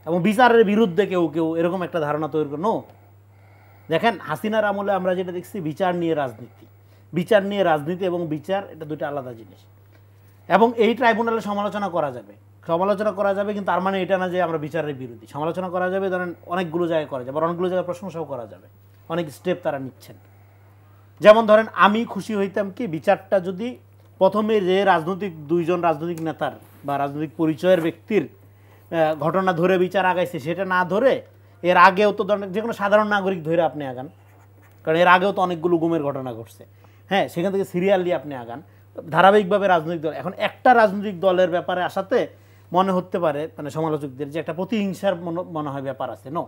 এবং বিচারের বিরুদ্ধে কেউ কেউ এরকম একটা ধারণা তৈরি করলো। দেখেন, হাসিনার আমলে আমরা যেটা দেখছি বিচার নিয়ে রাজনীতি এবং বিচার এটা দুটো আলাদা জিনিস। এবং এই ট্রাইব্যুনালে সমালোচনা করা যাবে, কিন্তু তার মানে এটা না যে আমরা বিচারের বিরোধী। সমালোচনা করা যাবে, ধরেন অনেকগুলো জায়গায় করা যাবে, অনেকগুলো জায়গায় প্রশংসাও করা যাবে, অনেক স্টেপ তারা নিচ্ছেন। যেমন ধরেন, আমি খুশি হইতাম কি বিচারটা যদি প্রথমে যে দুইজন রাজনৈতিক নেতার বা রাজনৈতিক পরিচয়ের ব্যক্তির ঘটনা ধরে বিচার আগাইছে সেটা না ধরে এর আগেও তো যে কোনো সাধারণ নাগরিক ধরে আপনি আগান, কারণ এর আগেও তো অনেকগুলো গুমের ঘটনা ঘটছে। হ্যাঁ, সেখান থেকে সিরিয়ালি আপনি আগান ধারাবাহিকভাবে রাজনৈতিক দল। এখন একটা রাজনৈতিক দলের ব্যাপারে আসাতে মনে হতে পারে মানে সমালোচকদের যে একটা প্রতিহিংসার মনে হয় ব্যাপার আছে। নো,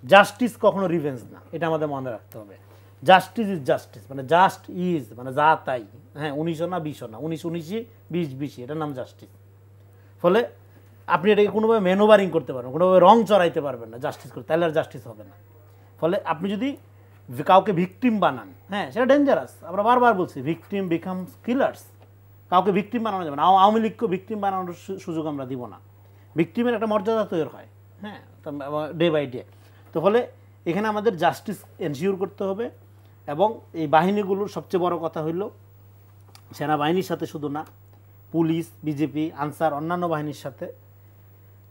জাস্টিস কখনো রিভেঞ্জ না, এটা আমাদের মনে রাখতে হবে। জাস্টিস ইজ জাস্টিস, মানে জাস্ট ইজ মানে যা তাই। হ্যাঁ, 19 না 20 না, 19 20 এটার নাম জাস্টিস। ফলে আপনি এটাকে কোনোভাবে ম্যানোভারিং করতে পারবেন, কোনোভাবে রং চড়াইতে পারবেন না জাস্টিস করতে, তাহলে আর জাস্টিস হবে না। ফলে আপনি যদি কাউকে ভিকটিম বানান, হ্যাঁ সেটা ডেঞ্জারাস। আমরা বারবার বলছি ভিকটিম বিকামস কিলার্স। কাউকে ভিকটিম বানানো যাবে না। আওয়ামী লীগকেও ভিকটিম বানানোর সুযোগ আমরা দিব না। ভিকটিমের একটা মর্যাদা তৈরি হয়, হ্যাঁ, ডে বাই ডে। তো ফলে এখানে আমাদের জাস্টিস এনশিওর করতে হবে। এবং এই বাহিনীগুলোর সবচেয়ে বড় কথা হইল সেনাবাহিনীর সাথে শুধু না, পুলিশ, বিজেপি, আনসার, অন্যান্য বাহিনীর সাথে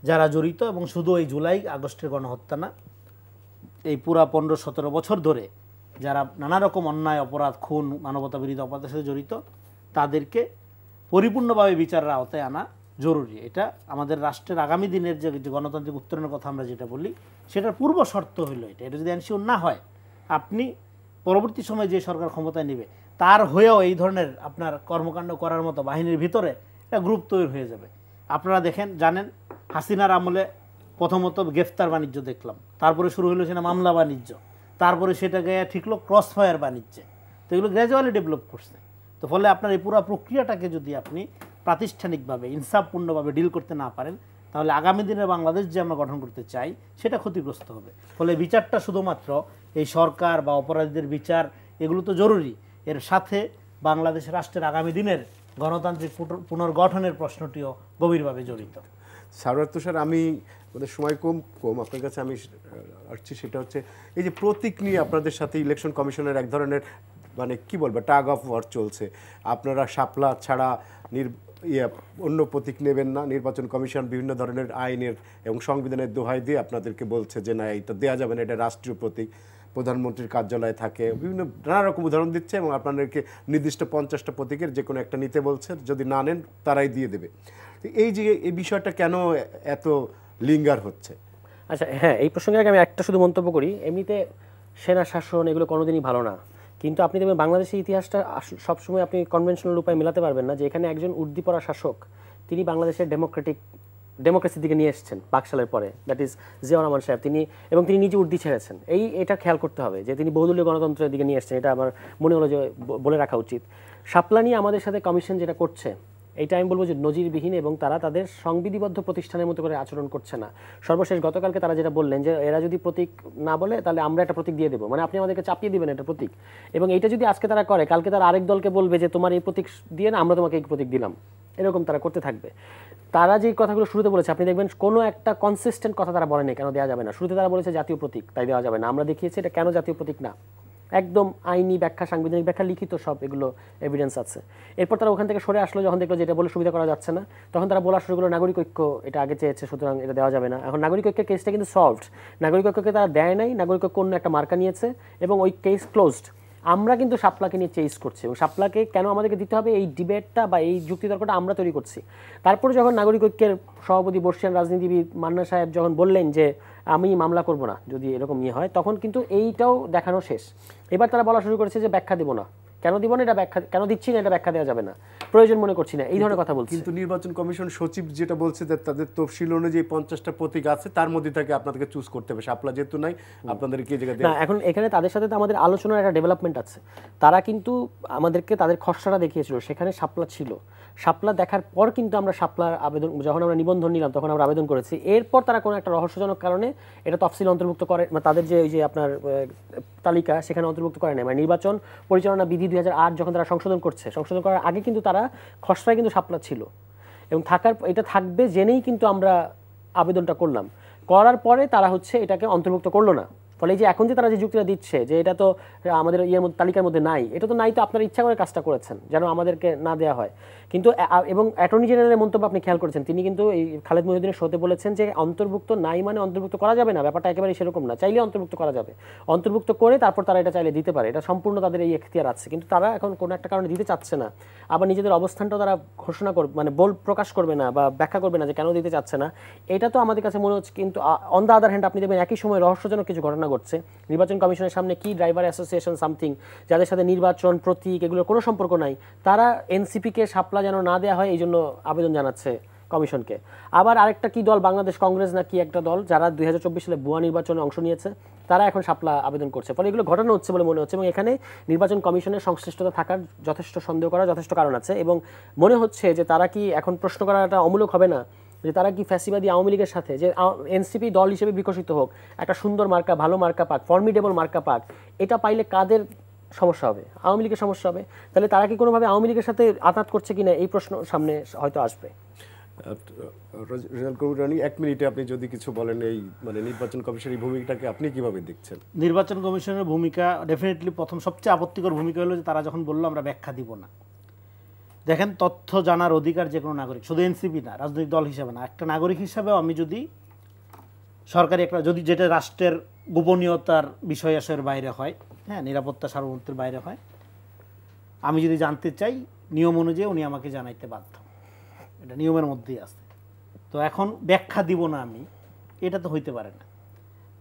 যারা জড়িত, এবং শুধু এই জুলাই আগস্টের গণহত্যা না, এই পুরা 15-17 বছর ধরে যারা নানা রকম অন্যায় অপরাধ, খুন, মানবতা বিরোধী অপরাধের সাথে জড়িত, তাদেরকে পরিপূর্ণভাবে বিচারের আওতায় আনা জরুরি। এটা আমাদের রাষ্ট্রের আগামী দিনের যে গণতান্ত্রিক উত্তরণের কথা আমরা যেটা বলি, সেটার পূর্ব শর্ত হইল এটা যদি এনশিওর না হয়, আপনি পরবর্তী সময়ে যে সরকার ক্ষমতায় নেবে তার হয়েও এই ধরনের আপনার কর্মকাণ্ড করার মতো বাহিনীর ভিতরে একটা গ্রুপ তৈরি হয়ে যাবে। আপনারা জানেন হাসিনার আমলে প্রথমত গ্রেফতার বাণিজ্য দেখলাম, তারপরে শুরু হলো সেটা মামলা বাণিজ্য, তারপরে সেটাকে ঠিকলো ক্রস ফায়ার বাণিজ্যে। তো এগুলো গ্র্যাজুয়ালি ডেভেলপ করছে। তো ফলে আপনার এই পুরো প্রক্রিয়াটাকে যদি আপনি প্রাতিষ্ঠানিকভাবে ইনসাফপূর্ণভাবে ডিল করতে না পারেন, তাহলে আগামী দিনে বাংলাদেশ যে আমরা গঠন করতে চাই সেটা ক্ষতিগ্রস্ত হবে। ফলে বিচারটা শুধুমাত্র এই সরকার বা অপরাধীদের বিচার এগুলো তো জরুরি, এর সাথে বাংলাদেশ রাষ্ট্রের আগামী দিনের গণতান্ত্রিক পুনর্গঠনের প্রশ্নটিও গভীরভাবে জড়িত। সারোয়ার তুষার, আমি আমাদের সময় কম আপনার কাছে আমি আসছি, সেটা হচ্ছে এই যে প্রতীক নিয়ে আপনাদের সাথে ইলেকশন কমিশনের এক ধরনের মানে কি বলবো টাগ অফ ওয়ার চলছে। আপনারা শাপলা ছাড়া অন্য প্রতীক নেবেন না, নির্বাচন কমিশন বিভিন্ন ধরনের আইনের এবং সংবিধানের দোহাই দিয়ে আপনাদেরকে বলছে যে না এটা দেওয়া যাবে না, এটা রাষ্ট্রীয় প্রতীক, প্রধানমন্ত্রীর কার্যালয়ে থাকে, বিভিন্ন নানা রকম উদাহরণ দিচ্ছে এবং আপনাদেরকে নির্দিষ্ট 50টা প্রতীকের যে কোনো একটা নিতে বলছে, যদি না নেন তারাই দিয়ে দেবে। এই যে এই বিষয়টা কেন এত লিঙ্গার হচ্ছে? আচ্ছা, হ্যাঁ, এই প্রসঙ্গে আগে আমি একটা শুধু মন্তব্য করি। এমনিতে সেনা শাসন এগুলো কোনোদিনই ভালো না, কিন্তু আপনি দেখবেন বাংলাদেশের ইতিহাসটা সবসময় আপনি কনভেনশনাল উপায়ে মেলাতে পারবেন না যে এখানে একজন উর্দিপরা শাসক তিনি বাংলাদেশের ডেমোক্রেসির দিকে নিয়ে এসেছেন বাকশালের পরে, দ্যাট ইজ জিয়াউর রহমান সাহেব। এবং তিনি নিজে উর্দি ছেড়েছেন। এটা খেয়াল করতে হবে যে তিনি বহুদলীয় গণতন্ত্রের দিকে নিয়ে এসেছেন, এটা আমার মনে হলো যে বলে রাখা উচিত। শাপলা নিয়ে আমাদের সাথে কমিশন যেটা করছে এইটা আমি বলবো যে নজিরবিহীন, এবং তারা তাদের সংবিধিবদ্ধ প্রতিষ্ঠানের মতো করে আচরণ করছে না। সর্বশেষ গতকালকে তারা যেটা বললেন যে এরা যদি প্রতীক না বলে তাহলে আমরা একটা প্রতীক দিয়ে দেবো, মানে আপনি আমাদেরকে চাপিয়ে দিবেন এটা প্রতীক। এবং এইটা যদি আজকে তারা করে, কালকে তারা আরেক দলকে বলবে যে তোমার এই প্রতীক দিয়ে না, আমরা তোমাকে এই প্রতীক দিলাম, এরকম তারা করতে থাকবে। তারা যে কথাগুলো শুরুতে বলেছে আপনি দেখবেন কোনো একটা কনসিস্টেন্ট কথা তারা বলেনি কেন দেওয়া যাবে না। শুরুতে তারা বলেছে জাতীয় প্রতীক তাই দেওয়া যাবে না, আমরা দেখিয়েছি এটা কেন জাতীয় প্রতীক না, একদম আইনি ব্যাখ্যা, সাংবিধানিক ব্যাখ্যা, লিখিত সব এগুলো এভিডেন্স আছে। এরপর তারা ওখান থেকে সরে আসলো, যখন দেখলো যে এটা বলে সুবিধা করা যাচ্ছে না, তখন তারা বলা শুরু করলো নাগরিক ঐক্য এটা আগে চেয়েছে, সুতরাং এটা দেওয়া যাবে না। এখন নাগরিক ঐক্যের কেসটা কিন্তু সলভড, নাগরিক ঐক্যকে তারা দেয় নাই, নাগরিক ঐক্য অন্য একটা মার্কা নিয়েছে এবং ওই কেস ক্লোজড। আমরা কিন্তু শাপলাকে নিয়ে চেঞ্জ করছি এবং শাপলাকে কেন আমাদেরকে দিতে হবে এই ডিবেটটা বা এই যুক্তিতর্কটা আমরা তৈরি করছি। তারপরে যখন নাগরিক ঐক্যের সভাপতি বর্ষিয়ান রাজনীতিবিদ মান্না সাহেব যখন বললেন যে আমি মামলা করব না যদি এরকম ইয়ে হয়, তখন কিন্তু এইটাও দেখানো শেষ। এবার তারা বলা শুরু করেছে যে ব্যাখ্যা দিব না, কেন দিব না এটা ব্যাখ্যা, কেন দিচ্ছি না এটা ব্যাখ্যা দেওয়া যাবে না, প্রয়োজন মনে করছি না, এই ধরনের কথা বলছে। কিন্তু নির্বাচন কমিশন সচিব যেটা বলছে যে তাদের তফসিল অনুযায়ী 50টা প্রতীক আছে, তার মধ্যে থেকে আপনাদেরকে চুজ করতে হবে, শাপলা যেহেতু নাই আপনাদেরকে এই জায়গায় না। এখন এখানে তাদের সাথে তো আমাদের আলোচনার একটা ডেভেলপমেন্ট আছে। তারা কিন্তু আমাদেরকে তাদের খসড়াটা দেখিয়েছিল, সেখানে শাপলা ছিল। শাপলা দেখার পর কিন্তু আমরা শাপলার আবেদন, যখন আমরা নিবন্ধন নিলাম তখন আমরা আবেদন করেছি। এরপর তারা কোনো একটা রহস্যজনক কারণে এটা তফসিল অন্তর্ভুক্ত করে, মানে তাদের যে ওই যে আপনার তালিকা সেখানে অন্তর্ভুক্ত করে নাই। মানে নির্বাচন পরিচালনা বিধি 2008 যখন তারা সংশোধন করছে, সংশোধন করার আগে কিন্তু তারা খসড়ায় কিন্তু শাপলা ছিল এবং এটা থাকবে জেনেই কিন্তু আমরা আবেদনটা করলাম। করার পরে তারা হচ্ছে এটাকে অন্তর্ভুক্ত করলো না। ফলে এই যে এখন যে তারা যে যুক্তিটা দিচ্ছে যে এটা তো আমাদের ইয়ের মধ্যে তালিকার মধ্যে নাই, এটা তো নাই, তো আপনারা ইচ্ছা করে কাজটা করেছেন যেন আমাদেরকে না দেওয়া হয়। কিন্তু এবং অ্যাটর্নি জেনারেলের মন্তব্য আপনি খেয়াল করেছেন, তিনি কিন্তু এই খালেদ মহিউদ্দিনের শোতে বলেছেন যে অন্তর্ভুক্ত নাই মানে অন্তর্ভুক্ত করা যাবে না, ব্যাপারটা একেবারে সেরকম না, চাইলে অন্তর্ভুক্ত করা যাবে, অন্তর্ভুক্ত করে তারপর তারা এটা চাইলে দিতে পারে, এটা সম্পূর্ণ তাদের এই এখতিয়ার আছে। কিন্তু তারা এখন কোনো একটা কারণে দিতে চাচ্ছে না, আবার নিজেদের অবস্থানটাও তারা ঘোষণা করবে, মানে প্রকাশ করবে না বা ব্যাখ্যা করবে না যে কেন দিতে চাচ্ছে না। এটা তো আমাদের কাছে মনে হচ্ছে। কিন্তু অন দ্য আদার হ্যান্ড আপনি দেখবেন একই সময় রহস্যজনক কিছু ঘটনা ঘটছে। নির্বাচন কমিশনের সামনে কি ড্রাইভার অ্যাসোসিয়েশন সামথিং, যাদের সাথে নির্বাচন প্রতীক এগুলোর কোনো সম্পর্ক নাই, তারা এনসিপিকে শাপলা যেন না দেওয়া হয় এই জন্য আবেদন জানাচ্ছে কমিশনকে। আবার আরেকটা কি দল, বাংলাদেশ কংগ্রেস না কি একটা দল, যারা 2024 সালে ভুয়া নির্বাচনে অংশ নিয়েছে, তারা এখন শাপলা আবেদন করছে। ফলে এগুলো ঘটনা হচ্ছে বলে মনে হচ্ছে এবং এখানে নির্বাচন কমিশনের সংশ্লিষ্টতা থাকার যথেষ্ট সন্দেহ করার যথেষ্ট কারণ আছে। এবং মনে হচ্ছে যে তারা কি এখন প্রশ্ন করাটা অমূলক হবে না যে তারা কি ফ্যাসিবাদী আওয়ামী লীগের সাথে, যে এনসিপি দল হিসেবে বিকশিত হোক, একটা সুন্দর মার্কা, ভালো মার্কা পাক, ফর্মিডেবল মার্কা পাক, এটা পাইলে কাদের সমস্যা হবে? আওয়ামী লীগের সমস্যা হবে। তাহলে তারা কি কোনোভাবে আওয়ামী লীগের সাথে আঘাত করছে কিনা এই প্রশ্ন সামনে হয়তো আসবে। রেজাল কবির রানী, 1 মিনিটে আপনি যদি কিছু বলেন এই মানে নির্বাচন কমিশনের ভূমিকাটাকে আপনি কিভাবে দেখছেন? নির্বাচন কমিশনের ভূমিকা ডেফিনেটলি প্রথম সবচেয়ে আপত্তিকর ভূমিকা হলো যে তারা যখন বললো আমরা ব্যাখ্যা দিব না। দেখেন, তথ্য জানার অধিকার যে কোনো নাগরিক, শুধু এনসিপি না, রাজনৈতিক দল হিসাবে না, একটা নাগরিক হিসাবেও আমি যদি সরকারি একটা, যদি যেটা রাষ্ট্রের গোপনীয়তার বিষয় আসের বাইরে হয়, হ্যাঁ, নিরাপত্তা সার্বভৌমত্বের বাইরে হয়, আমি যদি জানতে চাই নিয়ম অনুযায়ী উনি আমাকে জানাইতে বাধ্য, এটা নিয়মের মধ্যেই আছে। তো এখন ব্যাখ্যা দিব না আমি, এটা তো হইতে পারে না।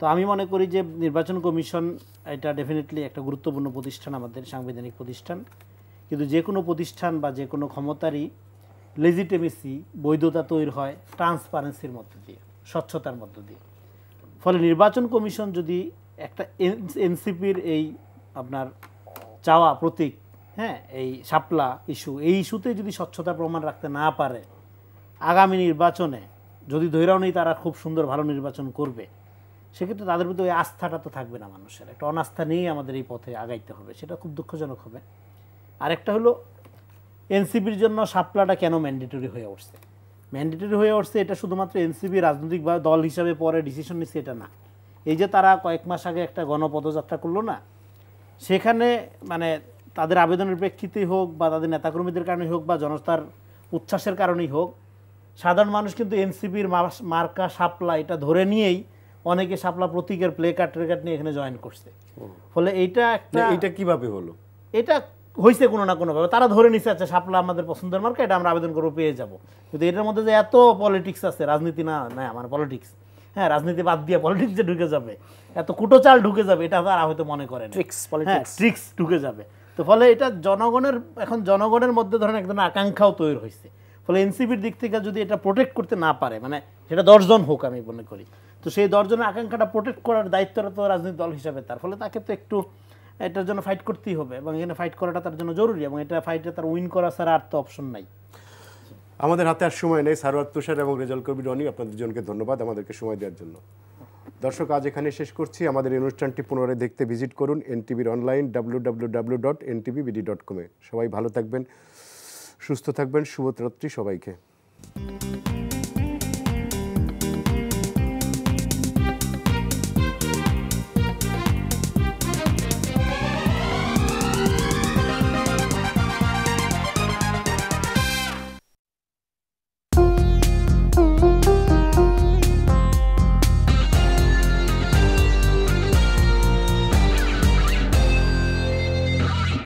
তো আমি মনে করি যে নির্বাচন কমিশন এটা ডেফিনেটলি একটা গুরুত্বপূর্ণ প্রতিষ্ঠান, আমাদের সাংবিধানিক প্রতিষ্ঠান। কিন্তু যে কোনো প্রতিষ্ঠান বা যে কোনো ক্ষমতারই লেজিটিমেসি, বৈধতা তৈরি হয় ট্রান্সপারেন্সির মধ্য দিয়ে, স্বচ্ছতার মধ্য দিয়ে। ফলে নির্বাচন কমিশন যদি একটা এনসিপির এই আপনার চাওয়া প্রতীক, হ্যাঁ, এই শাপলা ইস্যু, এই ইস্যুতে যদি স্বচ্ছতার প্রমাণ রাখতে না পারে, আগামী নির্বাচনে যদি ধৈর্য নেই তারা খুব সুন্দর ভালো নির্বাচন করবে, সেক্ষেত্রে তাদের প্রতি ওই আস্থাটা তো থাকবে না, মানুষের একটা অনাস্থা নিয়েই আমাদের এই পথে আগাইতে হবে, সেটা খুব দুঃখজনক হবে। আরেকটা হলো এনসিপির জন্য শাপলাটা কেন ম্যান্ডেটরি হয়ে উঠছে। ম্যান্ডেটরি হয়ে উঠছে এটা শুধুমাত্র এনসিপি রাজনৈতিক বা দল হিসাবে পরে ডিসিশন নিচ্ছে এটা না। এই যে তারা কয়েক মাস আগে একটা গণপদযাত্রা করলো না, সেখানে মানে তাদের আবেদনের প্রেক্ষিতেই হোক বা তাদের নেতাকর্মীদের কারণেই হোক বা জনতার উচ্ছ্বাসের কারণেই হোক, সাধারণ মানুষ কিন্তু এনসিপির মার্কা শাপলা এটা ধরে নিয়েই অনেকে শাপলা প্রতীকের প্লে কার্ড নিয়ে এখানে জয়েন করছে। ফলে এইটা কিভাবে হলো? এটা হয়েছে কোনো না কোনোভাবে, তারা ধরে নিচ্ছে আচ্ছা শাপলা আমাদের পছন্দের মার্কা, এটা আমরা আবেদন করবো, পেয়ে যাব। কিন্তু এটার মধ্যে যে এত পলিটিক্স আছে, রাজনীতি না মানে পলিটিক্স, হ্যাঁ, রাজনীতি বাদ দিয়ে পলিটিক্সে ঢুকে যাবে, এত কুটোচাল ঢুকে যাবে, এটা তারা হয়তো মনে করেন ট্রিক্স ঢুকে যাবে। তো ফলে এটা জনগণের মধ্যে ধরেন এক ধরনের আকাঙ্ক্ষাও তৈরি হয়েছে। ফলে এনসিপির দিক থেকে যদি এটা প্রোটেক্ট করতে না পারে, মানে সেটা 10 জন হোক আমি মনে করি, তো সেই 10 জনের আকাঙ্ক্ষাটা প্রোটেক্ট করার দায়িত্বটা তো রাজনৈতিক দল হিসাবে তার। ফলে তাকে তো একটু এটার জন্য ফাইট করতেই হবে এবং এখানে ফাইট করাটা তার জন্য জরুরি এবং এটা ফাইটে তার উইন করা ছাড়া আর তো অপশন নাই। আমাদের হাতে আর সময় নেই। সারওয়ার তুষার এবং রেজাল কবির রনি, আপনাদের দুজনকে ধন্যবাদ আমাদেরকে সময় দেওয়ার জন্য। দর্শক, আজ এখানে শেষ করছি। আমাদের এই অনুষ্ঠানটি পুনরায় দেখতে ভিজিট করুন এনটিভির অনলাইন www.ntvbd.com-এ। সবাই ভালো থাকবেন, সুস্থ থাকবেন, শুভরাত্রি সবাইকে। ধন্যবাদ।